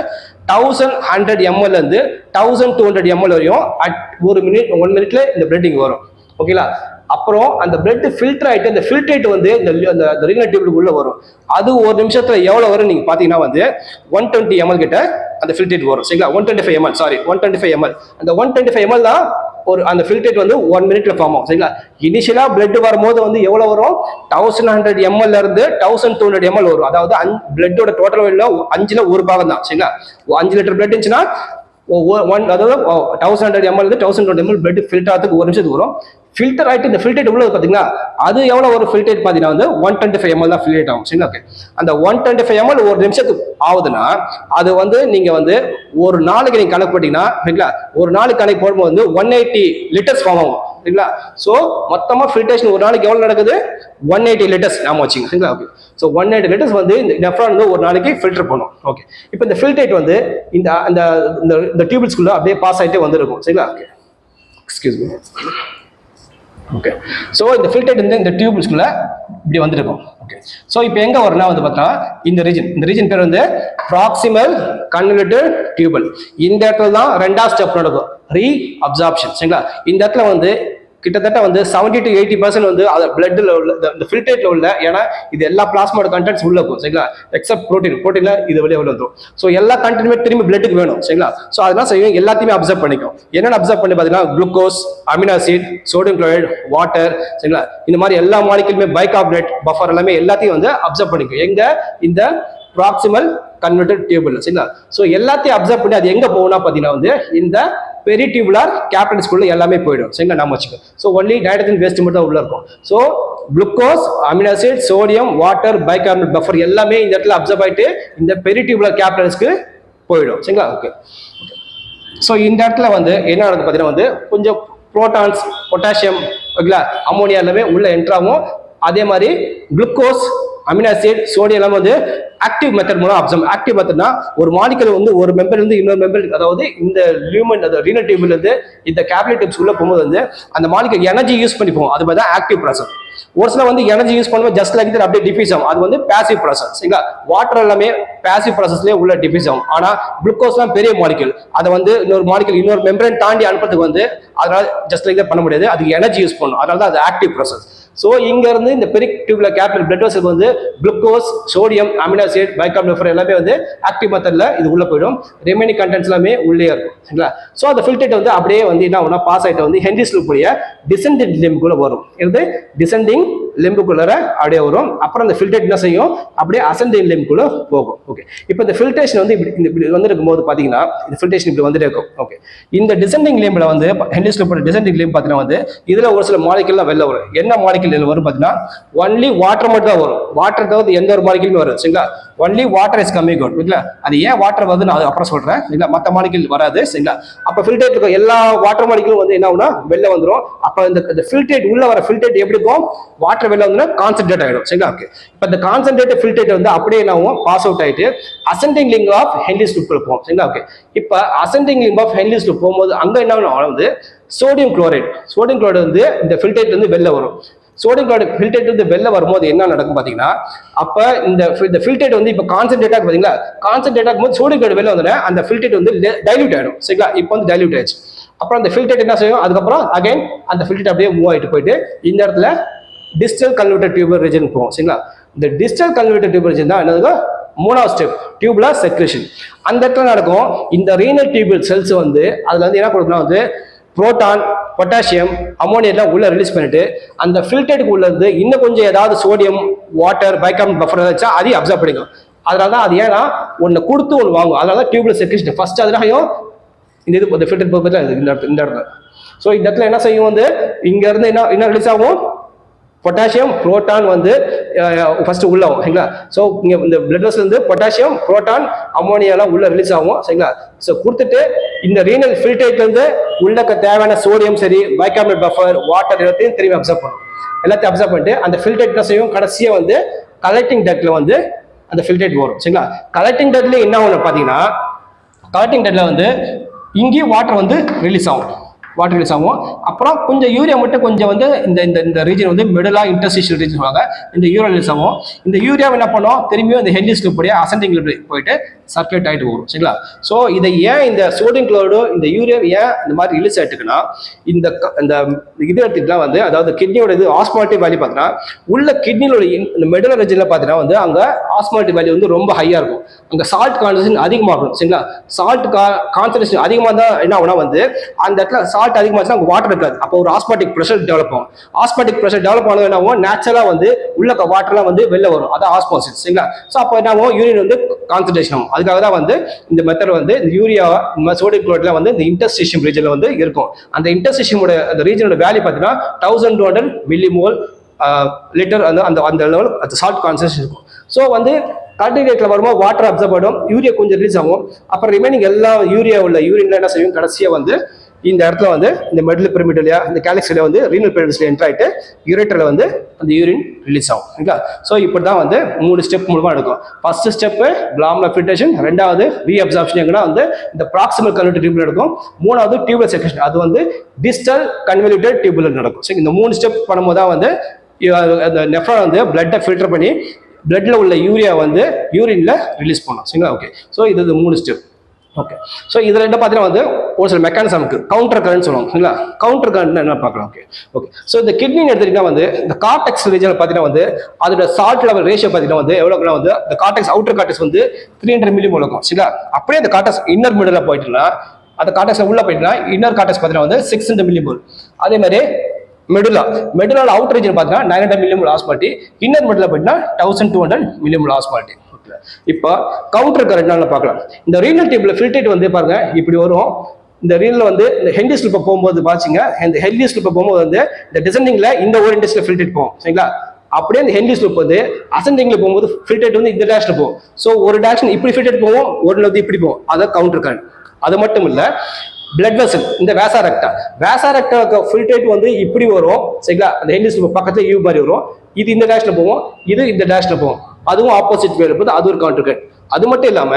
[SPEAKER 1] 1100 ml இருந்து 1200 ml வரையும் அட் 1 மினிட்ல இந்த பிளட்டிங் வரும் ஓகேங்களா. அப்புறம் அந்த பிளட் ஃபில்டர் ஆகிட்டு அந்த ஃபில்ட்ரேட் வந்து இந்த ரீனல் டியூபுக்குள்ள வரும். அது ஒரு நிமிஷத்துல எவ்வளவு வரும் நீங்க பாத்தீங்கன்னா வந்து 120 ml கிட்ட அந்த ஃபில்ட்ரேட் வரும் சரிங்களா. 125 ml. அந்த 125 ml தான் ஒரு அந்த ஃபில்ட்ரேட் வந்து 1 மினிட்ல ஃபார்ம் ஆகும் சரிங்களா. இனிஷியலா பிளட் வரும்போது வந்து எவ்வளவு வரும், 1100 ml இருந்து 1200 ml வரும். அதாவது பிளட்டோட டோட்டல் வெயிட்ல 5ல ஒரு பாகம் தான் சரிங்களா. 5 லிட்டர் பிளட் இருந்துச்சுன்னா அதாவது 1100 ml இருந்து 1200 ml பிளட் ஃபில்டர் ஆகிறதுக்கு ஒரு நிமிஷத்துக்கு வரும். ஃபில்டர் ஆகிட்டு இந்த ஃபில்ட்ரேட் உள்ளது பார்த்தீங்கன்னா அது எவ்வளோ ஒரு ஃபில்ட்ரேட் பார்த்தீங்கன்னா வந்து 125 ml தான் ஃபில்ட்ரேட் ஆகும் சரிங்களா. ஓகே. அந்த 125 ml ஒரு நிமிஷத்துக்கு ஆகுதுன்னா அது வந்து நீங்க வந்து ஒரு நாளைக்கு நீங்க கணக்கு போட்டீங்கன்னா சரிங்களா, ஒரு நாளைக்கு கணக்கு போடும்போது வந்து 180 லிட்டர்ஸ் ஃபார்ம் ஆகும் சரிங்களா. ஸோ மொத்தமாக ஃபில்ட்ரேஷன் ஒரு நாளைக்கு எவ்வளோ நடக்குது, 180 லிட்டர்ஸ் நாம வச்சுங்க சரிங்களா. ஓகே. ஸோ 180 லிட்டர்ஸ் வந்து இந்த நெஃப்ரான் வந்து ஒரு நாளைக்கு ஃபில்டர் பண்ணும். ஓகே. இப்போ இந்த ஃபில்ட்ரேட் வந்து இந்த டியூபிள்ஸ்குள்ள அப்படியே பாஸ் ஆகிட்டே வந்துருக்கும் சரிங்களா. Okay. Excuse me. Okay. So இந்த ஃபில்டரேட் வந்து இந்த டியூப்ஸ்குள்ள இப்படி வந்துருக்கும். ஓகே. ஸோ இப்போ எங்க வரும்னா வந்து பார்த்தா இந்த ரீஜன் பேர் வந்து ப்ராக்சிமல் கன்வல்யூட்டட் டியூபல். இந்த இடத்துல தான் 2வது ஸ்டெப் நடக்கும், ரீ அப்சார்ப்ஷன் சரிங்களா. இந்த இடத்துல வந்து கிட்டத்தட்ட வந்து 70 to 80% வந்து பிளட்ல உள்ள இந்த ஃபில்ட்ரேட்ல உள்ள, ஏன்னா இது எல்லா பிளாஸ்மாவோட கண்டென்ட்ஸ் உள்ள இருக்கும் சரிங்களா, எக்ஸப்ட் ப்ரோட்டீன்ல இது வெளியே வந்துடும். ஸோ எல்லா கண்டென்ட்டுமே திரும்பி பிளட்டுக்கு வேணும் சரிங்களா. ஸோ அதெல்லாம் செய்யும் எல்லாத்தையுமே அப்சர்வ் பண்ணிக்கும். என்னென்ன அப்சர்வ் பண்ணி பார்த்தீங்கன்னா glucose, amino acid, sodium chloride, water சரிங்களா. இந்த மாதிரி எல்லா மாலிகுலுமே பைகார்பனேட், பஃபர் எல்லாமே எல்லாத்தையும் வந்து அப்சர்வ் பண்ணிக்கும் எங்க இந்த ப்ராக்சிமல் கன்வெர்ட்டட் டியூபல் சரிங்களா. ஸோ எல்லாத்தையும் அப்சர்வ் பண்ணி அது எங்க போகும்னா பார்த்தீங்கன்னா வந்து இந்த பெரிடியூபுலர் கேப்லரிஸ்குள்ள எல்லாமே போயிடும் சரிங்களா. நாம வச்சுக்கோ. ஸோ ஒன்லி நைட்ரஜன் வேஸ்ட் மட்டும் தான் உள்ள இருக்கும். So glucose, amino acid, sodium, water, bicarbonate, buffer எல்லாமே இந்த இடத்துல அப்சர்வ் ஆயிட்டு இந்த பெரிடியூபுலர் கேப்லரிஸ்க்கு போயிடும் சரிங்களா. ஓகே. ஸோ இந்த இடத்துல வந்து என்ன நடக்குது பார்த்தீங்கன்னா வந்து கொஞ்சம் புரோட்டான்ஸ், பொட்டாசியம் ஓகேங்களா, அமோனியா எல்லாமே உள்ள என்ட்ராகும். அதே மாதிரி குளுக்கோஸ், அமினோ ஆசிட், சோடியம் எல்லாம் வந்து ஆக்டிவ் மெத்தட் மூலம் அப்சர்வ். ஆக்டிவ் மெத்தட்னா ஒரு மாலிகுல் வந்து ஒரு மெம்பர் இருந்து இன்னொரு மெம்பர், அதாவது இந்த லியூமன் ரீனல் டியூபில் இருந்து இந்த கேப்லரி டியூப்ஸ் உள்ள போகும்போது வந்து அந்த மாலிகுல் எனர்ஜி யூஸ் பண்ணி போகும். அது மாதிரி தான் ஆக்டிவ் ப்ராசஸ். ஒரு சில வந்து எனர்ஜி யூஸ் பண்ணும்போது ஜஸ்ட் லைக் தட் அப்படியே டிஃப்யூஸ் ஆகும். அது வந்து பாசிவ் ப்ராசஸ் சரிங்களா. வாட்டர் எல்லாமே பாசிவ் ப்ராசஸ்லேயே உள்ள டிஃப்யூஸ் ஆகும். ஆனா குளுக்கோஸ்லாம் பெரிய மாலிகுல், அதை வந்து இன்னொரு மாலிகுல் இன்னொரு மெம்பரேன் தாண்டி அனுப்புறதுக்கு வந்து அதனால ஜஸ்ட் லைக் தட் பண்ண முடியாது, அதுக்கு எனர்ஜி யூஸ் பண்ணும். அதனால தான் அது ஆக்டிவ் ப்ராசஸ். ஸோ இங்க இருந்து இந்த பெரிடியூபுலர் கேப்லரி பிளட் வெசலுக்கு வந்து glucose, sodium, amino acid, bicarbonate எல்லாமே வந்து ஆக்டிவ் மெத்தட்ல இது உள்ள போயிடும். ரிமைனிங் கண்டென்ட்ஸ் எல்லாமே உள்ளே இருக்கும் சரிங்களா. ஸோ அந்த ஃபில்ட்ரேட் வந்து அப்படியே வந்து என்ன ஆகும்னா பாஸ் ஆகிட்டு வந்து ஹென்ரிஸ் லூப்புடைய டிசெண்டிங் லிம்புக்குள்ள வரும். இது டிசெண்டிங் லிம்புக்குள்ள அப்படியே வரும். அப்புறம் அந்த ஃபில்ட்ரேட் என்ன செய்யும், அப்படியே அசெண்டிங் லிம்புக்குள்ள போகும். ஓகே. இப்போ இந்த ஃபில்ட்ரேஷன் வந்து இப்படி வந்துருக்கும் போது பாத்தீங்கன்னா இந்த ஃபில்ட்ரேஷன் இப்படி வந்துட்டே இருக்கும். ஓகே. இந்த டிசெண்டிங் லிம்பில் வந்து ஹென்ரிஸ் லூப்போட டிசெண்டிங் லிம்ப் பார்த்தீங்கன்னா வந்து இதுல ஒரு சில மாலிகுல்லாம் வெளில வரும். என்ன மாலிகுல் வரும் பார்த்தீங்கன்னா ஒன்லி வாட்டர் மட்டும் தான் வரும். வாட்டர் தவிர எந்த ஒரு மாலிகுலுமே வரும் சரிங்களா. Only water is coming out இல்ல. அது ஏன் வாட்டர் வந்து நான் அப்புறம் சொல்றேன் இல்ல, மற்ற மாலிகுல் வராது சரிங்களா. அப்ப ஃபில்ட்ரேட் இருக்க எல்லா வாட்டர் மாலிகுலும் வந்து என்ன ஆகும்னா வெளில வந்துடும். அப்ப இந்த ஃபில்ட்ரேட் உள்ள வர ஃபில்ட்ரேட் எப்படி இருக்கும், வாட்டர் வெளில வந்து கான்சென்ட்ரேட் ஆயிடும் சரிங்களா. ஓகே. இப்ப இந்த கான்சென்ட்ரேட் ஃபில்ட்ரேட் வந்து அப்படியே என்ன ஆகும், பாஸ் அவுட் ஆயிட்டு ascending limb of Henle's loop போகும் சரிங்களா. ஓகே. இப்ப ascending limb of Henle's loop போகும்போது அங்க என்ன வந்து சோடியம் குளோரைடு வந்து இந்த ஃபில்ட்ரேட் வந்து வெளில வரும். சோடியம் குளோரைடு ஃபில்ட்ரேட் வந்து வெளில வரும்போது என்ன நடக்கும் பாத்தீங்கன்னா, அப்ப இந்த ஃபில்ட்ரேட் வந்து இப்ப கான்சென்ட்ரேட் ஆகும் பாத்தீங்களா. கான்சென்ட்ரேட் ஆகும்போது சோடியம் குளோரைடு வெளில வந்தோடனே அந்த ஃபில்ட்ரேட் வந்து டைல்யூட் ஆயிடும் சரிங்களா. இப்போ வந்து டைல்யூட் ஆயிடுச்சு. அப்புறம் அந்த ஃபில்ட்ரேட் என்ன செய்யும், அதுக்கப்புறம் அகைன் அந்த ஃபில்ட்ரேட் அப்படியே மூவ் ஆயிட்டு போயிட்டு இந்த இடத்துல டிஸ்டல் கன்வெர்ட்டட் டியூபல் ரீஜன் போகும் சரிங்களா. இந்த டிஸ்டல் கன்வெர்ட்டட் டியூபல் ரீஜன் தான் என்னது மூணாவது ஸ்டெப் டியூபுலர் செக்ரேஷன். அந்த இடத்துல நடக்கும் இந்த ரீனல் டியூபுல் செல்ஸ் வந்து அதுல வந்து என்ன கொடுக்கணும் வந்து புரோட்டான், பொட்டாசியம், அமோனியா உள்ள ரிலீஸ் பண்ணிட்டு அந்த ஃபில்டருக்கு உள்ள இருந்து இன்னும் கொஞ்சம் ஏதாவது சோடியம், வாட்டர், பைகார்பனேட் பஃபர் வச்சா அதையும் அப்சர்வ் பண்ணிக்கும். அதனால தான் அது ஏன்னா ஒன்று கொடுத்து ஒன்று வாங்கும். அதனால தான் டியூபுலர் செக்ரேஷன் ஃபர்ஸ்ட் அதனாலையும் இந்த இது ஃபில்டர் பர்பஸ்ல இந்த இடத்துல. ஸோ இந்த இடத்துல என்ன செய்யும் வந்து இங்க இருந்து என்ன ரிலீஸ் ஆகும், பொட்டாசியம், புரோட்டான் வந்து ஃபர்ஸ்ட் உள்ள ஆகும் சரிங்களா. ஸோ இங்க இந்த பிளட் வெசல் வந்து பொட்டாசியம், புரோட்டான், அமோனியாலாம் உள்ள ரிலீஸ் ஆகும் சரிங்களா. ஸோ கொடுத்துட்டு இந்த ரீனல் ஃபில்டரேட்ல இருந்து உள்ளக்க தேவையான சோடியம் சரி, பைகார்பனேட் பஃபர், வாட்டர் எல்லாத்தையும் திரும்பி அப்சர்வ் பண்ணும். எல்லாத்தையும் அப்சர்வ் பண்ணிட்டு அந்த ஃபில்டரேட் என்ன செய்யும், கடைசியா வந்து கலெக்டிங் டக்ட்ல வந்து அந்த ஃபில்டரேட் வரும் சரிங்களா. கலெக்டிங் டக்ட்ல என்ன ஒன்று பார்த்தீங்கன்னா, கலெக்டிங் டக்ட்ல வந்து இங்கேயும் வாட்டர் வந்து ரிலீஸ் ஆகும். வாட்டர் ரிலீஸ் ஆகும். அப்புறம் கொஞ்சம் யூரியா மட்டும் கொஞ்சம் வந்து இந்த இந்த இந்த ரீஜன் வந்து மிடலா இன்டர்ஸ்டிஷியல் ரீஜன் சொல்லுவாங்க. இந்த யூரியா ரிலீஸ் ஆகும். இந்த யூரியா என்ன பண்ணும், திரும்பியும் இந்த ஹெல்லி ஸ்லூப் படியே அசெண்டிங் போயிட்டு சர்க்குலேட் ஆகிட்டு வரும் சரிங்களா. ஸோ இதை ஏன் இந்த சோடியம் குளோரைடு இந்த யூரியா ஏன் இந்த மாதிரி ரிலீஸ் ஆகிட்டுக்குன்னா, இந்த இது எடுத்துக்கலாம் வந்து அதாவது கிட்னியோட இது ஆஸ்மாலிட்டி வேல்யூ பார்த்தீங்கன்னா உள்ள கிட்னியோட இந்த மெடலர் ரீஜனில் பார்த்தீங்கன்னா வந்து அங்கே ஆஸ்மாலிட்டி வேல்யூ வந்து ரொம்ப ஹையாக இருக்கும். அங்கே சால்ட் கான்சன்ட்ரேஷன் அதிகமாக இருக்கும் சரிங்களா. சால்ட் கான்சன்ட்ரேஷன் அதிகமாக தான் என்ன ஆகுனா வந்து அந்த இடத்துல சால்ட் அதிகமாச்சுன்னா அங்கே வாட்டர் இருக்காது. அப்போ ஒரு ஆஸ்மாட்டிக் ப்ரெஷர் டெவலப் ஆகும். ஆஸ்மாட்டிக் ப்ரெஷர் டெவலப் ஆனது என்ன ஆகும், நேச்சுரலாக வந்து உள்ள வாட்டர்லாம் வந்து வெளில வரும். அதான் ஆஸ்மாசிஸ் சரிங்களா. ஸோ அப்போ என்ன ஆகும், யூரின் வந்து கான்சன்ட்ரேஷன் ஆகும். அதுக்காக தான் வந்து இந்த மெத்தட் வந்து இந்த யூரியா இந்த சோடியம் குளோரைட்ல வந்து இந்த இன்டர்ஸ்டிஷியம் ரீஜன்ல வந்து இருக்கும். அந்த இன்டர்ஸ்டிஷியமோட அந்த ரீஜனோட வேல்யூ பார்த்தீங்கன்னா 1200 மில்லிமோல் லிட்டர் அந்த அந்த அந்த லெவல் அந்த சால்ட் கான்சன்ட்ரேஷன் இருக்கும். ஸோ வந்து கல்டிவேட்ல வரும்போது வாட்டர் அப்சர்வ் ஆகும், யூரியா கொஞ்சம் ரிலீஸ் ஆகும். அப்புறம் ரிமைனிங் எல்லா யூரியா உள்ள யூரின்ல என்ன செய்யும், கடைசியா வந்து இந்த இடத்துல வந்து இந்த மெடல் பிரமிடலியா இந்த கேலக்ஸில வந்து ரீனல் பெரிடஸ்ல என்டர் ஆயிட்டு யூரேட்டர்ல வந்து அந்த யூரின் ரிலீஸ் ஆகும் சரிங்களா. ஸோ இப்படி தான் வந்து 3 ஸ்டெப் மூலமா எடுக்கும். ஃபர்ஸ்ட் ஸ்டெப் கிளாமுலர் ஃபில்ட்ரேஷன், ரெண்டாவது ரீஅப்சார்ப்ஷன் எங்கன்னா வந்து இந்த ப்ராக்சிமல் கன்வெர்டர் டியூபுலர் நடக்கும், மூணாவது டியூபுலர் செக்ரேஷன் அது வந்து டிஸ்டல் கன்வெல்யூட்டட் டியூபுலர் நடக்கும். சரி, இந்த 3 ஸ்டெப் பண்ணும்போது தான் வந்து அந்த நெஃப்ரான் வந்து பிளட்டை ஃபில்டர் பண்ணி பிளட்ல உள்ள யூரியா வந்து யூரின்ல ரிலீஸ் பண்ணும் சரிங்களா. ஓகே, ஸோ இது 3 ஸ்டெப். ஓகே, ஸோ இதில் என்ன பார்த்தீங்கன்னா வந்து ஒரு சில மெக்கானிசம் இருக்கு, கவுண்டர் கரண்ட் சொல்லுவாங்க சரிங்களா. கவுண்டர் கரண்ட் என்ன பார்க்கலாம். ஓகே ஓகே ஸோ இந்த கிட்னின்னு எடுத்துக்கிட்டீங்கன்னா வந்து இந்த கார்டெக்ஸ் ரீஜனில் பார்த்தீங்கன்னா வந்து அதோட சால்ட் லெவல் ரேஷியோ பார்த்தீங்கன்னா வந்து எவ்வளோக்குன்னா வந்து இந்த கார்டெக்ஸ் அவுட்டர் கார்டெக்ஸ் வந்து 300 மில்லிமோல் இருக்கும் சரிங்களா. அப்படியே அந்த கார்டெக்ஸ் இன்னர் மிடில் போயிட்டுன்னா அந்த கார்டெக்ஸ் உள்ள போயிட்டுனா இன்னர் கார்டெக்ஸ் பார்த்தீங்கன்னா வந்து 600 மில்லிமோல். அதே மாதிரி மெடுலால அவுட் ரீஜன் பார்த்தீங்கன்னா 900 மில்லிமோல் ஆஸ்மாலிட்டி, இன்னர் மெடுல போயிட்டுனா 1200 மில்லிமோல் ஆஸ்மாலிட்டி. இப்போ கவுண்டர் கரண்ட் பார்க்கலாம். இந்த ரீனல் டியூப்ல ஃபில்ட்ரேட் வந்து பாருங்க இப்படி வரும். இந்த ரீனல் வந்து இந்த ஹெல்லி ஸ்லிப்பை போகும்போது பாத்தீங்க, இந்த ஹெல்லி ஸ்லிப்பை போகும்போது வந்து இந்த டிசெண்டிங்ல இந்த ஒரு இண்டஸ்ட்ரியில ஃபில்ட்ரேட் போகும் சரிங்களா. அப்படியே இந்த ஹெல்லி ஸ்லிப் வந்து அசெண்டிங்ல போகும்போது ஃபில்ட்ரேட் வந்து இந்த டேரக்ஷன்ல போகும். ஸோ ஒரு டேரக்ஷன் இப்படி ஃபில்ட்ரேட் போகும், ஒரு வந்து இப்படி போகும். அதான் கவுண்டர் கரண்ட். அது மட்டும் இல்ல பிளட் வெசல் இந்த வேசாரெக்டா ஃபில்ட்ரேட் வந்து இப்படி வரும் சரிங்களா. அந்த ஹெல்லி ஸ்லிப் பக்கத்துல யூ மாதிரி வரும். இது இந்த டேரக்ஷன்ல போகும், இது இந்த டேரக்ஷன்ல போகும். அதுவும் ஆப்போசிட் வேல போது, அது ஒரு கவுண்டர் கரண்ட். அது மட்டும் இல்லாம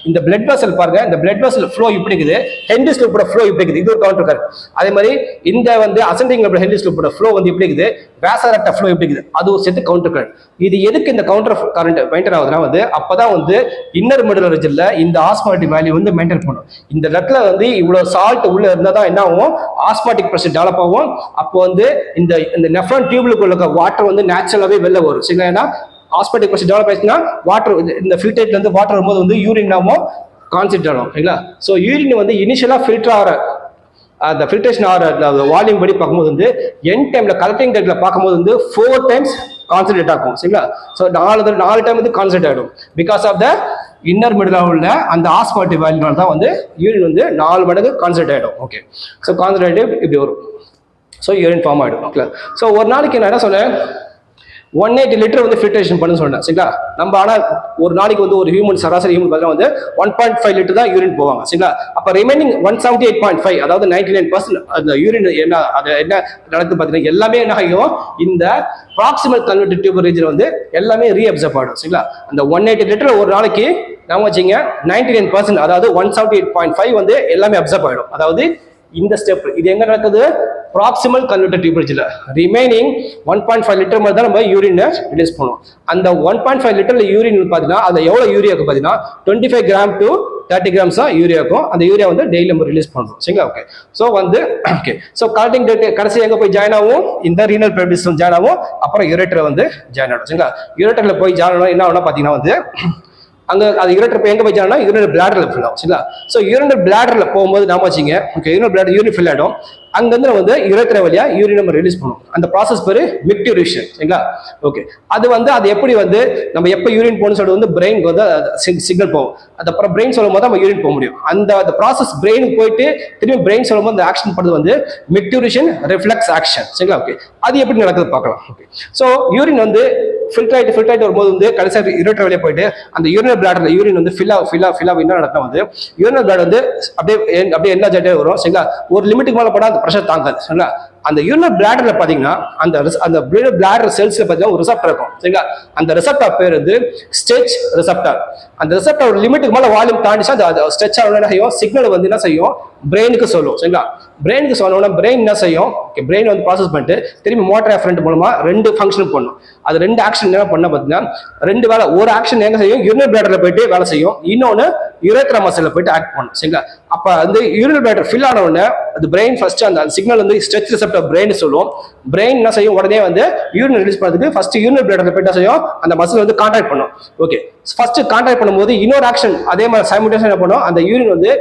[SPEAKER 1] இந்த பிளட் வெசல் பாருங்க, இந்த பிளட் வெசல் ஃப்ளோ இப்படி இருக்குது, ஹெல்லி ஸ்லூப்போட ஃப்ளோ இப்படி இருக்குது, இது ஒரு கவுண்டர் கரண்ட். அதே மாதிரி இந்த வந்து அசெண்டிங் ஹெல்லி ஸ்லூப்போட ஃப்ளோ வந்து இப்படி இருக்குது, வேசாரெக்டா ஃப்ளோ இப்படி இருக்குது, அது ஒரு செட் கவுண்டர் கரண்ட். இது எதுக்கு இந்த கவுண்டர் கரண்ட் மெயின்டைன் ஆகுதுன்னா வந்து அப்பதான் வந்து இன்னர் மிடில் ரீஜன்ல இந்த ஆஸ்மாட்டிக் வேல்யூ வந்து மெயின்டைன் பண்ணும். இந்த இடத்துல வந்து இவ்வளவு சால்ட் உள்ள இருந்தா தான் என்ன ஆகும், ஆஸ்மாட்டிக் பிரஷர் டெவலப் ஆகும். அப்போ வந்து இந்த நெஃப்ரான் டியூபுலுக்குள்ள வாட்டர் வந்து நேச்சுரலாவே வெளில வரும் சரிங்களா. ஏன்னா ஆஸ்மாட்டிக் பிரஷர் டெவலப் ஆயிடுச்சுன்னா வாட்டர் இந்த ஃபில்ட்ரேட்ல இருந்து வாட்டர் வரும்போது வந்து யூரின் நாமோ கான்சென்ட்ரேட் ஆகும் சரிங்களா. ஸோ யூரின் வந்து இனிஷியலா ஃபில்டர் ஆகிற அந்த ஃபில்ட்ரேஷன் ஆகிற வால்யூம் படி பார்க்கும்போது வந்து என் டைம்ல கலெக்டிங் டேட்ல பார்க்கும்போது வந்து 4 டைம்ஸ் கான்சென்ட்ரேட் ஆகும் சரிங்களா. ஸோ 4 டைம் வந்து கான்சென்ட்ரேட் ஆகிடும். Because of the inner middle உள்ள அந்த ஆஸ்மாட்டிக் வேல்யூனால தான் வந்து யூரின் வந்து 4 மடங்கு கான்சென்ட்ரேட் ஆகிடும். ஓகே, ஸோ கான்சென்ட்ரேட் இப்படி வரும். ஸோ யூரின் ஃபார்ம் ஆகிடும். ஓகே, ஸோ ஒரு நாளைக்கு நான் என்ன சொன்னேன், 180 லிட்டர் வந்து ஃபில்ட்ரேஷன் பண்ணு சொன்னேன் சரிங்களா. நம்ம ஆனால் ஒரு நாளைக்கு வந்து ஒரு ஹியூமன் சராசரி ஹியூமன் பார்த்தீங்கன்னா வந்து 1.5 லிட்டர் தான் யூரின் போவாங்க சரிங்களா. அப்போ ரிமைனிங் 178.5 அதாவது 99% அந்த யூரின் என்ன அது என்ன நடக்குது பார்த்தீங்கன்னா எல்லாமே என்ன ஆகும், இந்த ப்ராக்சிமல் கன்வெர்டர் டியூபர் ரீஜன் வந்து எல்லாமே ரீஅப்சர்வ் ஆகிடும் சரிங்களா. அந்த 180 லிட்டர் ஒரு நாளைக்கு நம்ம வச்சிங்க 99% அதாவது 178.5 வந்து எல்லாமே அப்சர்வ் ஆகிடும். அதாவது இந்த ஸ்டெப் இது எங்க நடக்குது, ப்ராக்சிமல் கன்வெர்டர் டியூபரேஜ்ல ரிமைனிங் 1.5 லிட்டர் மாதிரி தான் நம்ம யூரினை ரிலீஸ் பண்ணுவோம். அந்த 1.5 லிட்டர்ல யூரின் பார்த்தீங்கன்னா அது எவ்வளவு யூரியாக்கு பார்த்தீங்கன்னா 25 கிராம் டு 30 கிராம்ஸ் தான் யூரியாக்கும். அந்த யூரியா வந்து டெய்லி நம்ம ரிலீஸ் பண்றோம் சரிங்களா. ஓகே, ஸோ வந்து ஓகே ஸோ கலெக்டிங் டேட் கடைசி எங்க போய் ஜாயின் ஆகும், இந்த ரீனல் பெரிடஸ்ல ஜாயின் ஆகும். அப்புறம் யூரேட்டர் வந்து ஜாயின் ஆகும் சரிங்களா. யூரேட்டர்ல போய் ஜாயின் ஆகும் என்ன ஆகும்னா பார்த்தீங்கன்னா வந்து அங்கே அது யூரினரி போய் எங்கே போயிச்சாங்கன்னா யூரினரி பிளாடரில் ஃபில் ஆகும் சரிங்களா. ஸோ யூரினரி பிளாடரில் போகும்போது நாம வச்சிங்க okay urinary bladder urine fill ஆகிடும். அங்கேருந்து வந்து யுரேத்ரா வழியா யூரின் நம்ம ரிலீஸ் பண்ணுவோம். அந்த ப்ராசஸ் பேரு மிக்டியூரேஷன் சரிங்களா. ஓகே அது வந்து அது எப்படி வந்து நம்ம எப்போ யூரின் போகணும்னு சொல்லிட்டு வந்து பிரெயினுக்கு வந்து சிக்னல் போகும். அதுக்கப்புறம் பிரெயின் சொல்லும் போது நம்ம யூரின் போக முடியும். அந்த ப்ராசஸ் பிரெயினுக்கு போயிட்டு திரும்பி பிரெயின் சொல்லும் போது அந்த ஆக்ஷன் பண்ணுறது வந்து மிக்டியூரேஷன் ரிஃப்ளெக்ஸ் ஆக்ஷன் சரிங்களா. ஓகே அது எப்படி நடக்குது பார்க்கலாம். ஓகே ஸோ யூரின் வந்து ஃபில்டர் ஆகிட்டு வரும்போது வந்து கடைசியாக யூரேத்ரா வழியா போயிட்டு அந்த யூரினரி பிளாடர்ல யூரின் வந்து ஃபில் என்ன நடக்கும் வந்து யூரினரி பிளாடர் வந்து அப்படியே என்ன ஜெட்டே வரும் சரிங்களா. ஒரு லிமிட்டுக்கு மேலே போனால் பிரஷர் தாங்காது சரிங்களா. அந்த யூரினரி பிளாடர்ல பாத்தீங்கன்னா அந்த பிளாடர் செல்ஸ்ல பாத்தீங்கன்னா ஒரு ரிசப்டர் இருக்கும் சரிங்களா. அந்த ரிசப்டர் பேர் வந்து ஸ்ட்ரெச் ரிசப்டர். அந்த ரிசப்டர் ஒரு லிமிட்டுக்கு மேல வால்யூம் தாண்டிச்சா அந்த ஸ்ட்ரெச் ஆகணும் என்ன செய்யும் சிக்னல் வந்து என்ன செய்யும் பிரெயினுக்கு சொல்லும் சரிங்களா. பிரெயினுக்கு சொன்னோம்னா பிரெயின் என்ன செய்யும் பிரெயின் வந்து ப்ராசஸ் பண்ணிட்டு திரும்பி மோட்டர் எஃபரண்ட் மூலமா 2 ஃபங்க்ஷன் பண்ணும். அது 2 ஆக்ஷன் என்ன பண்ண பார்த்தீங்கன்னா 2 வேலை. ஒரு ஆக்ஷன் எங்க செய்யும் யூரினரி பிளாடர்ல போயிட்டு வேலை செய்யும். இன்னொன்னு யுரேத்ரா மசில்ல போயிட்டு ஆக்ட் பண்ணும் சரிங்களா. அப்ப வந்து யூரினரி பிளாடர் ஃபில் ஆன உடனே அது பிரெயின் ஃபர்ஸ்ட் அந்த சிக்னல் வந்து ஸ்ட்ரெச் ரிசப்டர் பிரெயின் சொல்லும். பிரெயின் என்ன செய்யும் உடனே வந்து யூரின் ரிலீஸ் பண்ணுறதுக்கு ஃபர்ஸ்ட் யூரினரி பிளாடர்ல போயிட்டு செய்யும் அந்த மசில் வந்து கான்டாக்ட் பண்ணும். ஓகே ஃபர்ஸ்ட் கான்டாக்ட் பண்ணும்போது இன்னொரு ஆக்ஷன் அதே மாதிரி சைமல்டேனியஸா என்ன பண்ணும் அந்த யூரின் வந்து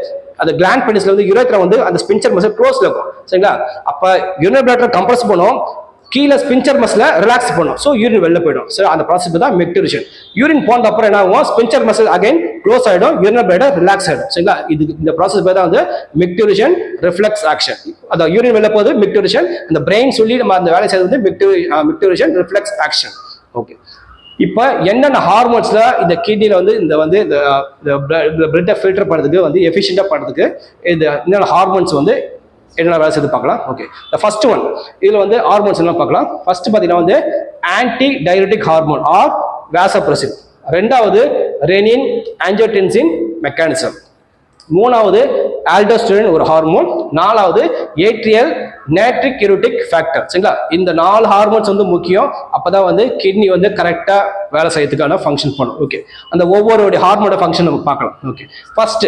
[SPEAKER 1] அந்த கிளாண்ட் பெனிஸ்ல வந்து யுரேத்ரா வந்து அந்த ஸ்பின்ச்சர் மசில் க்ளோஸ்ல இருக்கும் சரிங்களா. அப்ப யூரினரி பிளாடர் கம்ப்ரஸ் பண்ணும் கீழே ஸ்பின்ச்சர் மசில ரிலாக்ஸ் பண்ணும். ஸோ யூரின் வெளில போயிடும். ஸோ அந்த ப்ராசஸ் தான் மிக்டியூரேஷன். யூரின் போன அப்புறம் என்ன ஆகும் ஸ்பின்ச்சர் மசில் அகைன் க்ளோஸ் ஆகிடும் யூரினரி பிளாடர் ரிலாக்ஸ் ஆகிடும் சரிங்களா. இந்த ப்ராசஸ் பேர் தான் வந்து மிக்டியூரேஷன் ரிஃப்ளெக்ஸ் ஆக்ஷன். அதான் யூரின் வெளில போகுது மிக்டியூரேஷன். அந்த பிரெயின் சொல்லி நம்ம அந்த வேலை செய்யறது வந்து மிக்டியூரேஷன் ரிஃப்ளெக்ஸ் ஆக்ஷன். ஓகே இப்போ என்னென்ன ஹார்மோன்ஸ்ல இந்த கிட்னில வந்து இந்த பிளட்டை ஃபில்டர் பண்ணுறதுக்கு வந்து எஃபிஷியண்டா பண்ணுறதுக்கு இந்த என்னென்ன ஹார்மோன்ஸ் வந்து என்னென்ன வேலை செய்து பார்க்கலாம். ஓகே ஃபர்ஸ்ட் ஒன் இதுல வந்து ஹார்மோன்ஸ் எல்லாம் பார்க்கலாம். ஃபர்ஸ்ட் பார்த்தீங்கன்னா வந்து anti diuretic hormone or vasopressin. ரெண்டாவது ரெனின் ஆஞ்சியோடென்சின் மெக்கானிசம். மூணாவது ஆல்டோஸ்டெரான் ஒரு ஹார்மோன். நாலாவது ஏட்ரியல் நேட்ரிக் யூரிட்டிக் ஃபேக்டர் சரிங்களா. இந்த 4 ஹார்மோன்ஸ் வந்து முக்கியம். அப்பதான் வந்து கிட்னி வந்து கரெக்டா வேலை செய்யறதுக்கான ஃபங்க்ஷன் பண்ணும். ஓகே அந்த ஒவ்வொரு ஹார்மோனோட ஃபங்க்ஷன் நம்ம பார்க்கலாம். Okay first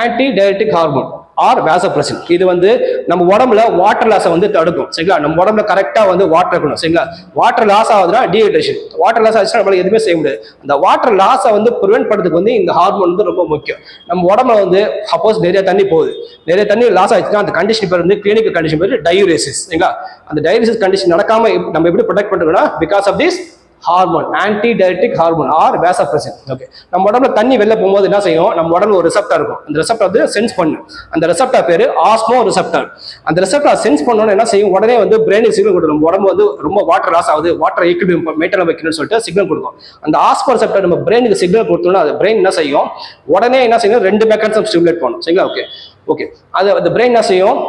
[SPEAKER 1] anti diuretic hormone or vasopressin. இது வந்து நம்ம உடம்புல வாட்டர் லாஸை வந்து தடுக்கும் சரிங்களா. நம்ம உடம்புல கரெக்டா வந்து வாட்டர் இருக்கணும் சரிங்களா. வாட்டர் லாஸ் ஆகுதுன்னா டீஹைட்ரேஷன். வாட்டர் லாஸ் ஆச்சுன்னா நம்மளால எதுவுமே செய்ய முடியாது. அந்த வாட்டர் லாஸை வந்து ப்ரிவென்ட் பண்ணுறதுக்கு வந்து இந்த ஹார்மோன் வந்து ரொம்ப முக்கியம். நம்ம உடம்புல வந்து சப்போஸ் நிறைய தண்ணி போகுது, நிறைய தண்ணி லாஸ் ஆயிடுச்சுன்னா அந்த கண்டிஷன் பேர் வந்து கிளினிக்கல் கண்டிஷன் பேர் டயூரேசிஸ் சரிங்களா. அந்த டயூரேசிஸ் கண்டிஷன் நடக்காம நம்ம எப்படி ப்ரொடெக்ட் பண்ணுறோம்னா because of this hormone anti diuretic hormone or vasopressin. Okay நம்ம உடம்புல தண்ணி வெளில போகும்போது என்ன செய்யும் நம்ம உடம்புல ஒரு ரிசப்டர் இருக்கும். அந்த ரிசப்டர் வந்து சென்ஸ் பண்ணும். அந்த ரிசப்டர் பேரு ஆஸ்மோ ரிசப்டர். அந்த ரிசப்டர் சென்ஸ் பண்ணோன்னு என்ன செய்யும் உடனே வந்து பிரெயினுக்கு சிக்னல் கொடுக்கும். நம்ம உடம்பு வந்து ரொம்ப வாட்டர் லாஸ் ஆகுது, வாட்டர் ஈக்குவிலிபியம் மெயின்டைன் வைக்கணும்னு சொல்லிட்டு சிக்னல் கொடுக்கும். அந்த ஆஸ்மோ ரிசப்டர் நம்ம பிரெயினுக்கு சிக்னல் கொடுத்தோம்னா அது பிரெயின் என்ன செய்யும் உடனே என்ன செய்யும் 2 மெக்கானிசம் ஸ்டிமுலேட் பண்ணும் சரிங்களா. ஓகே ஓகே அது அந்த பிரெயின் என்ன செய்யும்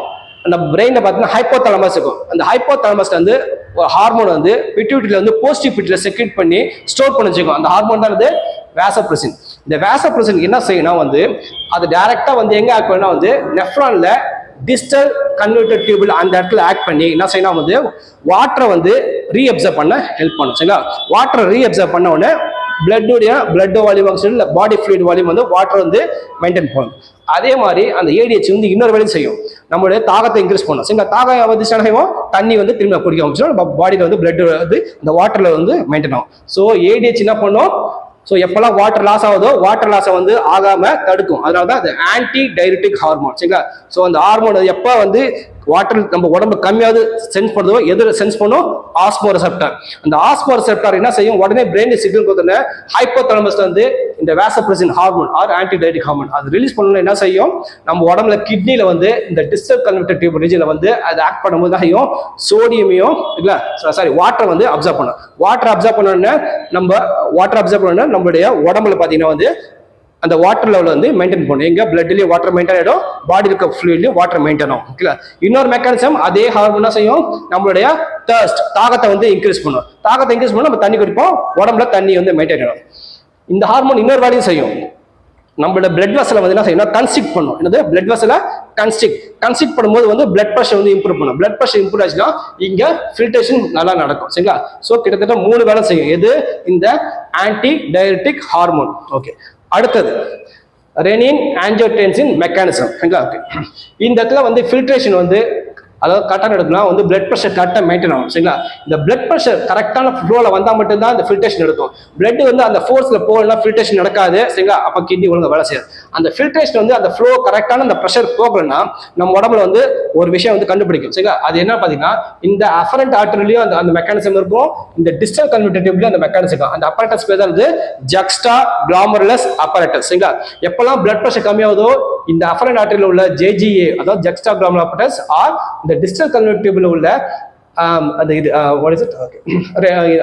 [SPEAKER 1] நம்ம பிரெயின்ல பார்த்தீங்கன்னா ஹைப்போதாலமஸ் இருக்கும். அந்த ஹைப்போதாலமஸ்ல வந்து ஒரு ஹார்மோன் வந்து பிட்யூட்டரியில வந்து போசிட்டிவ் பிட்யூட்டரியில செக்ரேட் பண்ணி ஸ்டோர் பண்ணி வச்சுக்கும். அந்த ஹார்மோன் தான் வந்து வாசோப்ரெசின். இந்த வாசோப்ரெசின் என்ன செய்யணும் வந்து அது டைரக்டா வந்து எங்க ஆக்ட் பண்ணா வந்து நெஃப்ரான்ல டிஸ்டல் கன்வெர்ட்டர் டியூபில் அந்த இடத்துல ஆக்ட் பண்ணி என்ன செய்யணும் வந்து வாட்டரை வந்து ரீஅப்சர்வ் பண்ண ஹெல்ப் பண்ணும் சரிங்களா. வாட்டரை ரீஅப்சர்வ் பண்ண உடனே பிளட் வால்யூம் இல்லை பாடி ஃப்ளூயிட் வால்யூம் வந்து வாட்டர் வந்து மெயின்டைன் பண்ணும். அதே மாதிரி அந்த ஏடிஹெச் வந்து இன்னொரு வேலையும் செய்யும் நம்மளுடைய தாகத்தை இன்க்ரீஸ் பண்ணும் சரிங்களா. தாகம் வந்து செய்வோம் தண்ணி வந்து திரும்ப குடிக்க ஆரம்பிச்சோம். நம்ம பாடியில் வந்து பிளட் வந்து இந்த வாட்டர்ல வந்து மெயின்டைன் ஆகும். ஸோ ஏடிஹெச் என்ன பண்ணும் ஸோ எப்பெல்லாம் வாட்டர் லாஸ் ஆகுதோ வாட்டர் லாஸை வந்து ஆகாம தடுக்கும். அதனால தான் அது ஆன்டி டையூரெட்டிக் ஹார்மோன் சரிங்களா. ஸோ அந்த ஹார்மோன் எப்போ வந்து வாட்டர் நம்ம உடம்பு கம்மியாவது சென்ஸ் பண்ணுதோ எது சென்ஸ் பண்ணும் ஆஸ்மோ ரிசெப்டார். அந்த ஆஸ்மோ ரிசெப்டார் என்ன செய்யும் உடனே பிரெயின் சிக்னல் கொடுத்தோன்னே ஹைப்போதாலமஸ்ல வந்து இந்த vasopressin hormone or anti diuretic hormone அது ரிலீஸ் பண்ணணும். என்ன செய்யும் நம்ம உடம்புல கிட்னில வந்து இந்த டிஸ்டல் கன்வெர்ட்டர் டியூப் ரீஜன்ல வந்து அது ஆக்ட் பண்ணும்போது தான் செய்யும் சோடியமையும் இல்ல சாரி வாட்டர் வந்து அப்சர்வ் பண்ணும். வாட்டர் அப்சர்வ் பண்ணோன்னா நம்மளுடைய உடம்புல பாத்தீங்கன்னா வந்து அந்த வாட்டர் லெவல் வந்து மெயின்டைன் பண்ணும். எங்க பிளட்லயே வாட்டர் மெயின்டைன் ஆயிடும், பாடி இருக்க ஃப்ளூயிட்லயும் வாட்டர் மெயின்டைன் ஆகும். ஓகே இன்னொரு மெக்கானிசம் அதே ஹார்மோன் செய்யும் நம்மளுடைய தர்ஸ்ட் தாகத்தை வந்து இன்க்ரீஸ் பண்ணும். தாகத்தை இன்க்ரீஸ் பண்ணா நம்ம தண்ணி குடிப்போம், உடம்புல தண்ணி வந்து மெயின்டைன் ஆகும். இந்த ஹார்மோன் இன்னொரு வேலையும் செய்யும் நம்மளோட பிளட் வெசலை வந்து என்ன செய்யணும் கன்ஸ்ட்ரிக்ட் பண்ணும். என்னது பிளட் வெசலை கன்ஸ்ட்ரிக்ட் பண்ணும்போது வந்து பிளட் ப்ரெஷர் வந்து இம்ப்ரூவ் பண்ணும். பிளட் ப்ரெஷர் இம்ப்ரூவ் ஆச்சுன்னா இங்க ஃபில்ட்ரேஷன் நல்லா நடக்கும் சரிங்களா. ஸோ கிட்டத்தட்ட 3 வேலை செய்யும் எது இந்த ஆன்டி டையூரெட்டிக் ஹார்மோன். ஓகே அடுத்தது ரெனின் ஆஞ்சியோடென்சின் மெக்கானிசம். இந்த இடத்துல வந்து ஃபில்ட்ரேஷன் வந்து அதாவது கரெக்டாக எடுக்கணும் வந்து பிளட் ப்ரெஷர் கரெக்டாக மெயின்டைன் ஆகும் சரிங்களா. இந்த பிளட் ப்ரெஷர் கரெக்டான ஃப்ளோவில் வந்தால் மட்டும்தான் இந்த ஃபில்ட்ரேஷன் எடுக்கும். பிளட் வந்து அந்த ஃபோர்ஸில் போகலன்னா ஃபில்ட்ரேஷன் நடக்காது சரிங்களா. அப்போ கிட்னி ஒழுங்காக வேலை செய்யாது. அந்த ஃபில்ட்ரேஷன் வந்து அந்த ஃப்ளோ கரெக்டான அந்த ப்ரெஷர் போகலன்னா நம்ம உடம்புல வந்து ஒரு விஷயம் வந்து கண்டுபிடிக்கும் சரிங்களா. அது என்ன பார்த்தீங்கன்னா இந்த அஃபரண்ட் ஆர்டரிலையும் அந்த மெக்கானிசம் இருக்கும், இந்த டிஸ்டல் கன்வர்டேட்டிவ்லையும் அந்த மெக்கானிசம் இருக்கும். அந்த அப்பரேட்டஸ் பேர் தான் வந்து ஜக்ஸ்டா கிளாமருலஸ் அப்பரேட்டஸ் சரிங்களா. எப்பெல்லாம் பிளட் ப்ரெஷர் கம்மியாகுதோ இந்த அஃபரண்ட் ஆர்டரியில் உள்ள ஜேஜிஏ அதாவது ஜக்ஸ்டா கிளாமருலஸ் அப்பரேட்டஸ் ஆர் இந்த டிஸ்டல் கன்வர்டேட்டிவ்ல உள்ள அந்த இது what is it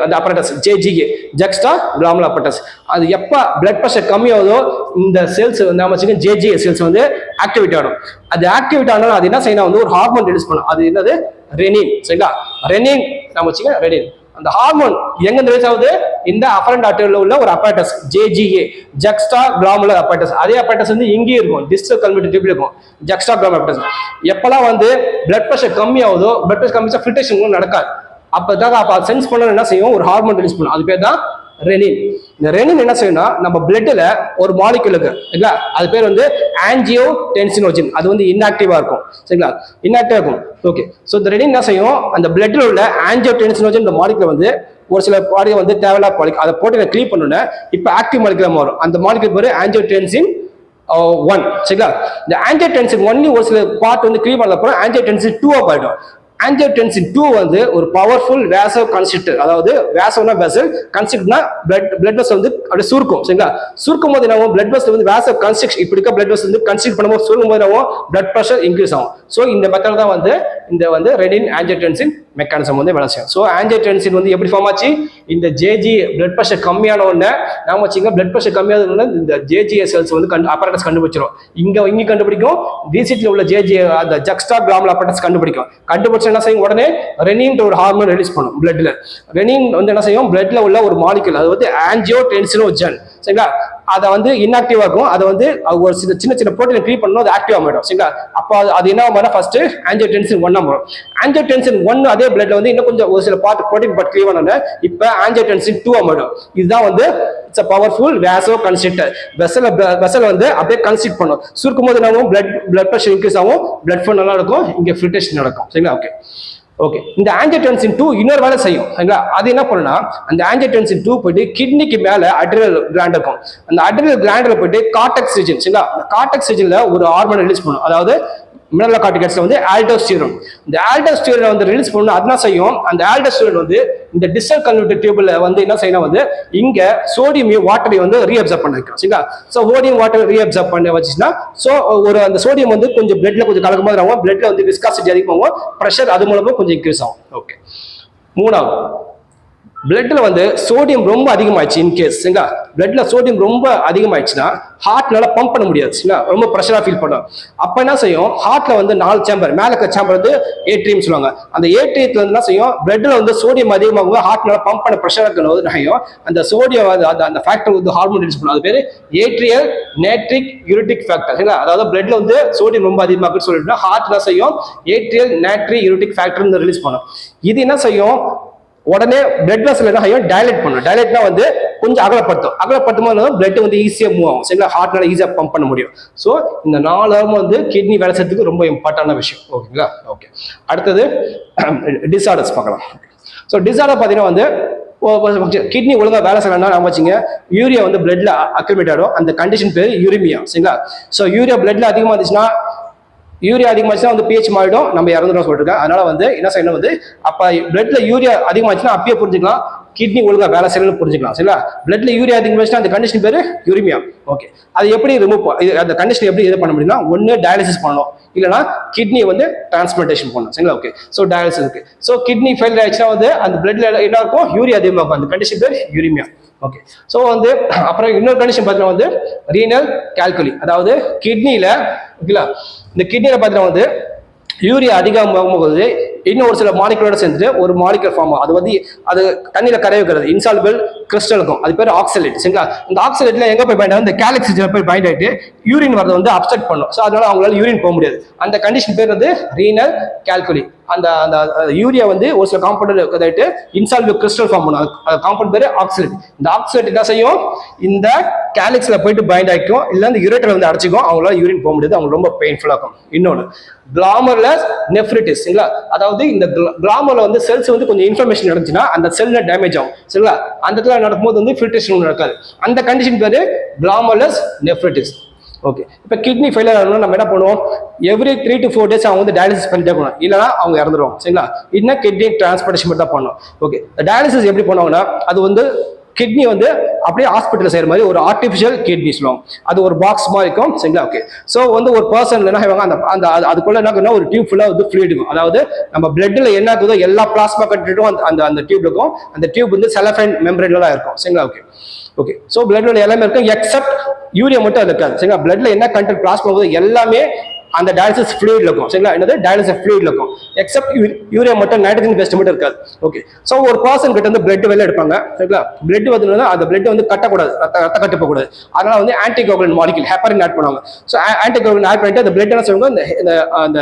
[SPEAKER 1] அந்த apparatus JGA ஜக்ஸ்டா கிளாமருலஸ் apparatus அது எப்ப பிளட் பிரஷர் கம்மியாகுதோ இந்த செல்ஸ் வந்து நாம வச்சுக்க JGA செல்ஸ் வந்து ஆக்டிவேட் ஆகும். அது ஆக்டிவேட் ஆனாலும் அது என்ன செய்யணும் வந்து ஒரு ஹார்மோன் ரிலீஸ் பண்ணும். அது என்னது ரெனின் சரிங்களா. ரெனின் நாம வச்சுக்க ரெனின் அந்த ஹார்மோன் எங்க ரிலீஸ் ஆகுது இந்த அஃபரண்ட் ஆர்டரியில் உள்ள ஒரு அப்பரேட்டஸ் JGA ஜக்ஸ்டா கிளாமருலஸ் அப்பரேட்டஸ். அதே அப்பரேட்டஸ் வந்து இங்கேயும் இருக்கும் டிஸ்டல் கன்வர்டேட்டிவ்ல இருக்கும் ஜக்ஸ்டா கிளாமருலஸ் அப்பரேட்டஸ். எப்பெல்லாம் வந்து பிளட் பிரஷர் கம்மியாகுதோ பிளட் பிரஷர் கம்மியா ஃபில்ட்ரேஷன் நடக்காது. அப்ப சென்ஸ் பண்ண என்ன செய்யும் ஒரு ஹார்மோன் ரிலீஸ் பண்ணும். அது பேர் தான் ரெனின். இந்த ரெனின் என்ன செய்யணும்னா நம்ம பிளட்ல ஒரு மாலிக்யூல் இருக்கு இல்ல அது பேர் வந்து ஆஞ்சியோடென்சினோஜன். அது வந்து இன்ஆக்டிவா இருக்கும் சரிங்களா, இன்ஆக்டிவா இருக்கும். ஓகே ஸோ இந்த ரெனின் என்ன செய்யும் அந்த பிளட்ல உள்ள ஆஞ்சியோடென்சினோஜன் இந்த மாலிக்யூல் வந்து ஒரு சில பாடி வந்து தேவையில்லா மாலிக்யூல் அதை போட்டு நான் கிளீன் பண்ணோன்னே இப்போ ஆக்டிவ் மாலிக்யூலா மாறும். அந்த மாலிக்யூல் பேர் ஆஞ்சியோடென்சின் 1 சரிங்களா. இந்த ஆஞ்சியோடென்சின் 1 ஒரு சில பார்ட் வந்து கிளீன் பண்ண போறோம் ஆஞ்சியோடென்சின் 2 போயிடும். ஆஞ்சியோடென்சின் 2 வந்து ஒரு பவர்ஃபுல் வேசோ கன்ஸ்ட்ரிக்டர். அதாவது வேசோனா வெசல் கன்ஸ்ட்ரிக்ட்னா பிளட் வெசல் வந்து அப்படியே சுருக்கும் சரிங்களா. சுருக்கும் போது என்ன பிளட் வெசல் வந்து வேசோ கன்ஸ்ட்ரிக்ட் இப்படி இருக்க பிளட் வெசல் வந்து கன்ஸ்ட்ரிக்ட் பண்ணும்போது சுருக்கும் போது என்ன பிளட் பிரஷர் இன்க்ரீஸ் ஆகும். ஸோ இந்த மெத்தட் தான் வந்து இந்த வந்து ரெனின் ஆஞ்சியோடென்சின் மெக்கானிசம் வந்து வேலை செய்யும். ஸோ ஆஞ்சியோடென்சின் வந்து எப்படி ஃபார்ம் ஆச்சு இந்த ஜேஜி பிளட் பிரஷர் கம்மியான உடனே நாம வச்சுங்க பிளட் பிரஷர் கம்மியான இந்த ஜேஜிஏ செல்ஸ் வந்து அப்பரேட்டஸ் கண்டுபிடிச்சிடும். இங்க கண்டுபிடிக்கும் டிசிட்ல உள்ள ஜேஜிஏ அந்த ஜக்ஸ்டா கிளாமருலஸ் அப்பரேட்டஸ் கண்டுபிடிச்சு என்ன செய்யும் உடனே ரெனின் ஒரு ஹார்மோன் ரிலீஸ் பண்ணும் பிளட்ல. ரெனின் வந்து என்ன செய்யும் பிளட்ல உள்ள ஒரு மாலிக்யூல் அது வந்து ஆஞ்சியோடென்சினோஜன் சரிங்களா. அதை வந்து இன்ஆக்டிவா இருக்கும். அதை வந்து ஒரு சின்ன சின்ன புரோட்டீன் கிரியேட் பண்ணணும் அது ஆக்டிவா மாறிடும் சரிங்களா. அப்போ அது என்ன பண்ணா ஃபர்ஸ்ட் ஆஞ்சியோடென்சின் 1 வரும். ஆஞ்சியோடென்சின் 1 அதே பிளட்ல வந்து இன்னும் கொஞ்சம் ஒரு சில புரோட்டீன் பார்ட் கிரியேட் பண்ணோம்னா இப்போ ஆஞ்சியோடென்சின் 2 மாறிடும். இதுதான் வந்து it's a powerful vasoconstrictor. Vessel வந்து அப்படியே கன்ஸ்ட்ரிக்ட் பண்ணும். சுருக்கும் போது என்ன பிளட் பிரஷர் இன்க்ரீஸ் ஆகும், பிளட் ஃப்ளோ நல்லா இருக்கும், இங்க ஃபில்ட்ரேஷன் நடக்கும் சரிங்களா. ஓகே இந்த ஆஞ்சியோடென்சின் 2 இன்னொரு வேலை செய்யும் சரிங்களா. அது என்ன பண்ணுன்னா அந்த ஆஞ்சியோடென்சின் 2 போயிட்டு கிட்னிக்கு மேல அட்ரினல் கிளாண்ட் இருக்கும். அந்த அட்ரினல் கிளாண்ட்ல போயிட்டு கார்டெக்ஸ் ரீஜன் சரிங்களா. அந்த கார்டெக்ஸ் ரீஜன்ல ஒரு ஹார்மோன் ரிலீஸ் பண்ணும். அதாவது மினரல் கார்டிகேட்ஸ்ல வந்து ஆல்டோஸ்டிரோன். இந்த ஆல்டோஸ்டிரோனை வந்து ரிலீஸ் பண்ணணும். அது என்ன செய்யும் அந்த ஆல்டோஸ்டிரோன் வந்து இந்த டிஸ்டல் கன்வர்டேட்டிவ்ல வந்து என்ன செய்யணும் வந்து இங்க சோடியம் வாட்டரை வந்து ரீஅப்சர்வ் பண்ண வைக்கும் சரிங்களா. ஸோ சோடியம் வாட்டர் ரீஅப்சர்வ் பண்ண வச்சுச்சுன்னா ஸோ ஒரு அந்த சோடியம் வந்து கொஞ்சம் பிளட்ல கொஞ்சம் கலக்கும் போது ஆகும், பிளட்ல வந்து விஸ்காசிட்டி அதிகமாகும், ப்ரெஷர் அது மூலமா கொஞ்சம் இன்க்ரீஸ் ஆகும். ஓகே மூணாவது பிளட்ல வந்து சோடியம் ரொம்ப அதிகமாயிடுச்சு இன்கேஸ் சரிங்களா. பிளட்ல சோடியம் ரொம்ப அதிகமாயிடுச்சுன்னா ஹார்ட்னால பம்ப் பண்ண முடியாது சரிங்களா, ரொம்ப ப்ரெஷரா ஃபீல் பண்ணும். அப்ப என்ன செய்யும் ஹார்ட்ல வந்து 4 சேம்பர் மேல இருக்க சேம்பர் வந்து ஏட்ரியம் சொல்லுவாங்க. அந்த ஏட்ரியத்துல வந்து என்ன செய்யும் பிளட்ல வந்து சோடியம் அதிகமாகும், ஹார்ட்னால பம்ப் பண்ண ப்ரெஷரா இருக்கிறது அந்த சோடியம் அந்த ஃபேக்டர் வந்து ஹார்மோன் ரிலீஸ் பண்ணும். அது பேரு ஏட்ரியல் நேட்ரிக் யூரிட்டிக் ஃபேக்டர் சரிங்களா. அதாவது பிளட்ல வந்து சோடியம் ரொம்ப அதிகமாகுன்னு சொல்லிட்டு ஹார்ட் என்ன செய்யும் ஏட்ரியல் நேட்ரி யூரிட்டிக் ஃபேக்டர் ரிலீஸ் பண்ணும். இது என்ன செய்யும் உடனே பிளட் வெசல் என்ன செய்யும் டைலேட் பண்ணும். டைலேட்னா வந்து கொஞ்சம் அகலப்படுத்தும் போது பிளட் வந்து ஈஸியா மூவ் ஆகும் சரிங்களா, ஹார்ட்னால ஈஸியா பம்ப் பண்ண முடியும். ஸோ இந்த 4 ஹார்மோன் வந்து கிட்னி வேலை செய்யறதுக்கு ரொம்ப இம்பார்ட்டன்டான விஷயம் ஓகேங்களா. ஓகே அடுத்தது டிசார்டர்ஸ் பார்க்கலாம். ஸோ டிசார்டர் பார்த்தீங்கன்னா வந்து கிட்னி ஒழுங்கா வேலை செய்யணும்னா நம்ம வச்சுங்க யூரியா வந்து பிளட்ல அக்ரிமேட் ஆகிடும். அந்த கண்டிஷன் பேர் யூரிமியா சரிங்களா. ஸோ யூரியா பிளட்ல அதிகமாக இருந்துச்சுன்னா யூரியா அதிகமாச்சுன்னா வந்து pH மாறிடும், நம்ம இறந்துடும் சொல்லிருக்கேன். அதனால வந்து என்ன செய்யணும் வந்து அப்ப பிளட்ல யூரியா அதிகமாச்சுன்னா அப்பயே புரிஞ்சுக்கலாம் கிட்னி ஒழுங்கா வேலை செய்யணும்னு புரிஞ்சுக்கலாம் சரிங்களா. பிளட்ல யூரியா அதிகமாச்சுன்னா அந்த கண்டிஷன் பேரு யூரிமியா. ஓகே அது எப்படி ரிமூவ் அந்த கண்டிஷன் எப்படி இது பண்ண முடியும்னா ஒன்னு டயாலிசிஸ் பண்ணணும், இல்லைன்னா கிட்னி வந்து டிரான்ஸ்பிளான்டேஷன் பண்ணணும் சரிங்களா. ஓகே ஸோ டயாலிசிஸ் இருக்கு. ஸோ கிட்னி ஃபெயிலியர் ஆயிடுச்சுன்னா வந்து அந்த பிளட்ல என்ன இருக்கும் யூரியா அதிகமாக இருக்கும், அந்த கண்டிஷன் பேர் யூரிமியா. ஓகே ஸோ வந்து அப்புறம் இன்னொரு கண்டிஷன் பார்த்தீங்கன்னா வந்து ரீனல் கால்குலி. அதாவது கிட்னியில ஓகேங்களா இந்த கிட்னியில பார்த்தீங்கன்னா வந்து யூரியா அதிகமாகும் போது இன்னும் ஒரு சில மாலிகுலோட சேர்ந்துட்டு ஒரு மாலிகுலர் ஃபார்ம் ஆகும். அது வந்து அது தண்ணியில கரைய வைக்கிறது இன்சால்பிள் கிறிஸ்டல் இருக்கும், அது பேர் ஆக்சலேட் சரிங்களா. இந்த ஆக்சலேட்ல எங்க போய் பைண்ட் ஆகும் இந்த கேலக்ஸ் போய் பைண்ட் ஆயிட்டு யூரின் வரதை வந்து அப்செட் பண்ணும். ஸோ அதனால அவங்களால யூரின் போக முடியாது. அந்த கண்டிஷன் பேர் வந்து ரீனல் கால்குலி. அந்த அந்த யூரியா வந்து ஒரு சில காம்பவுண்ட் இதாயிட்டு இன்சால்பிள் கிறிஸ்டல் ஃபார்ம் பண்ணும். அந்த காம்பவுண்ட் பேர் ஆக்சிலேட். இந்த ஆக்சிலேட் என்ன செய்யும், இந்த கேலிக்ஸ்ல போயிட்டு பைண்ட் ஆகிக்கும், இல்லை இந்த யூரேட்டர் வந்து அடைச்சிக்கும், அவங்களால யூரின் போக முடியாது, அவங்க ரொம்ப பெயின்ஃபுல்லா இருக்கும். இன்னொன்று கிளாமர்லெஸ் நெஃப்ரிட்டிஸ் சரிங்களா, அதாவது இந்த கிளாமர்ல வந்து செல்ஸ் வந்து கொஞ்சம் இன்ஃபர்மேஷன் நடந்துச்சுன்னா அந்த செல்ல டேமேஜ் ஆகும் சரிங்களா, அந்த இடத்துல நடக்கும்போது வந்து ஃபில்ட்ரேஷன் நடக்காது. அந்த கண்டிஷன் பேரு கிளாமர்லெஸ் நெஃப்ரிட்டிஸ். ஓகே, இப்போ கிட்னி ஃபெயிலியர் ஆகணும்னா நம்ம என்ன பண்ணுவோம், எவ்ரி 3 to 4 days அவங்க வந்து டயாலிசிஸ் பண்ணிட்டே போகணும், இல்லைனா அவங்க இறந்துருவாங்க சரிங்களா. இன்னும் கிட்னி டிரான்ஸ்பிளேஷன் மட்டும் தான் பண்ணணும். ஓகே, டயாலிசிஸ் எப்படி பண்ணுவாங்கன்னா, அது வந்து கிட்னி வந்து அப்படியே ஹாஸ்பிட்டல் செய்யற மாதிரி ஒரு ஆர்டிஃபிஷியல் கிட்னி சொல்லுவாங்க, அது ஒரு பாக்ஸ் மாதிரி இருக்கும் சரிங்களா. ஓகே, ஸோ வந்து ஒரு பர்சன் என்ன செய்வாங்க, அந்த அந்த அதுக்குள்ள என்ன இருக்குன்னா ஒரு டியூப் ஃபுல்லாக வந்து ஃப்ளூயிட் இருக்கும், அதாவது நம்ம பிளட்ல என்ன இருக்குதோ எல்லா பிளாஸ்மா கட்டிட்டும் அந்த அந்த டியூப் இருக்கும். அந்த டியூப் வந்து செலஃபைன் மெம்பரேன்ல இருக்கும் சரிங்களா. ஓகே ஓகே, ஸோ பிளட்ல எல்லாமே இருக்கும் எக்ஸப்ட் யூரியா மட்டும் அது இருக்காது சரிங்களா. பிளட்ல என்ன கண்டென்ட் பிளாஸ்மா எல்லாமே அந்த டயாலிசிஸ் ஃப்ளூயிட்ல இருக்கும் சரிங்களா. என்னது டயாலிசிஸ் ஃப்ளூயிட்ல இருக்கும், எக்ஸப்ட் யூரியா மட்டும் நைட்ரஜன் பேஸ்ட் மட்டும் இருக்காது. ஓகே, ஸோ ஒரு பர்சன் கிட்ட வந்து பிளட் வெளில எடுப்பாங்க சரிங்களா. பிளட் வந்து அந்த பிளட் வந்து கட்டக்கூடாது, ரத்த கட்டு போகக்கூடாது, அதனால வந்து ஆன்டிகோகுலன்ட் மாலிகுல் ஹெப்பரின் ஆட் பண்ணுவாங்க. ஸோ ஆன்டிகோகுலன்ட் ஆட் பண்ணிட்டு அந்த பிளட் என்ன சொல்லுவாங்க, அந்த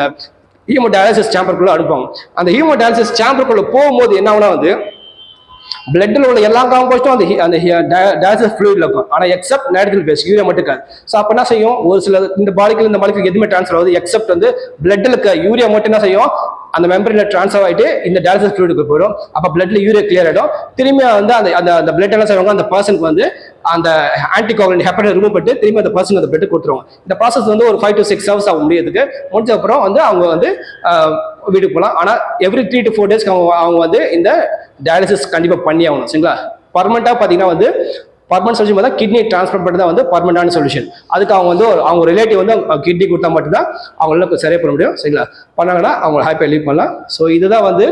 [SPEAKER 1] ஹீமோடயாலிசிஸ் சேம்பருக்குள்ள அனுப்புவாங்க. அந்த ஹீமோடயாலிசிஸ் சேம்பருக்குள்ள போகும்போது என்ன ஆகுனா வந்து பிளட்ல உள்ள எல்லா காம்போஸ்டும் அந்த டயாலிசிஸ் ஃப்ளூயிட்ல இருக்கும், ஆனா எக்ஸப்ட் நைட்ரஜன் பேஸ் யூரியா மட்டும் இருக்காது. ஸோ அப்ப என்ன செய்யும், ஒரு சில இந்த மாலிகுல் எதுவுமே ட்ரான்ஸ்ஃபர் ஆகுது, எக்ஸப்ட் வந்து பிளட்ல இருக்க யூரியா மட்டும் என்ன செய்யும், அந்த மெம்பரின்ல ட்ரான்ஸ்ஃபர் ஆகிட்டு இந்த டயாலிசிஸ் ஃப்ளூயிடுக்கு போயிடும். அப்ப பிளட்ல யூரியா கிளியர் ஆயிடும். திரும்பி வந்து அந்த அந்த பிளட் என்ன செய்வாங்க, அந்த பர்சனுக்கு வந்து அந்த ஆன்டிகோகுலன்ட் ஹெப்பரின் ரிமூவ் பண்ணிட்டு திரும்பி அந்த பர்சனுக்கு அந்த பிளட் கொடுத்துருவாங்க. இந்த ப்ராசஸ் வந்து ஒரு 5 to 6 hours ஆகும் முடியறதுக்கு. முடிஞ்ச அப்புறம் வந்து அவங்க வந்து வீட்டுக்கு போகலாம். ஆனா எவ்ரி 3 to 4 days அவங்க வந்து இந்த டயாலிசிஸ் கண்டிப்பா பண்ணி ஆகணும் சரிங்களா. பர்மனண்டா பாத்தீங்கன்னா வந்து பர்மனன்ட் சொல்யூஷன் பார்த்தா கிட்னி டிரான்ஸ்பிளண்ட் பண்ணி தான் வந்து பர்மனண்டான சொல்யூஷன். அதுக்கு அவங்க வந்து அவங்க ரிலேட்டிவ் வந்து கிட்னி கொடுத்தா மட்டும்தான் அவங்களால சரியா பண்ண முடியும் சரிங்களா. பண்ணாங்கன்னா அவங்க ஹாப்பியாக லீவ் பண்ணலாம். ஸோ இதுதான் வந்து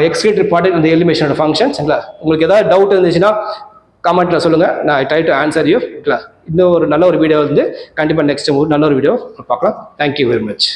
[SPEAKER 1] எக்ஸ்கிரீட்டரி ப்ராடக்ட் இந்த எலிமினேஷனோட ஃபங்க்ஷன் சரிங்களா. உங்களுக்கு ஏதாவது டவுட் இருந்துச்சுன்னா கமெண்ட்ல சொல்லுங்க, நான் ட்ரை டு ஆன்சர் யூ. இன்னும் ஒரு நல்ல ஒரு வீடியோ வந்து கண்டிப்பாக நெக்ஸ்ட் நல்ல ஒரு வீடியோ பார்க்கலாம். Thank you very much.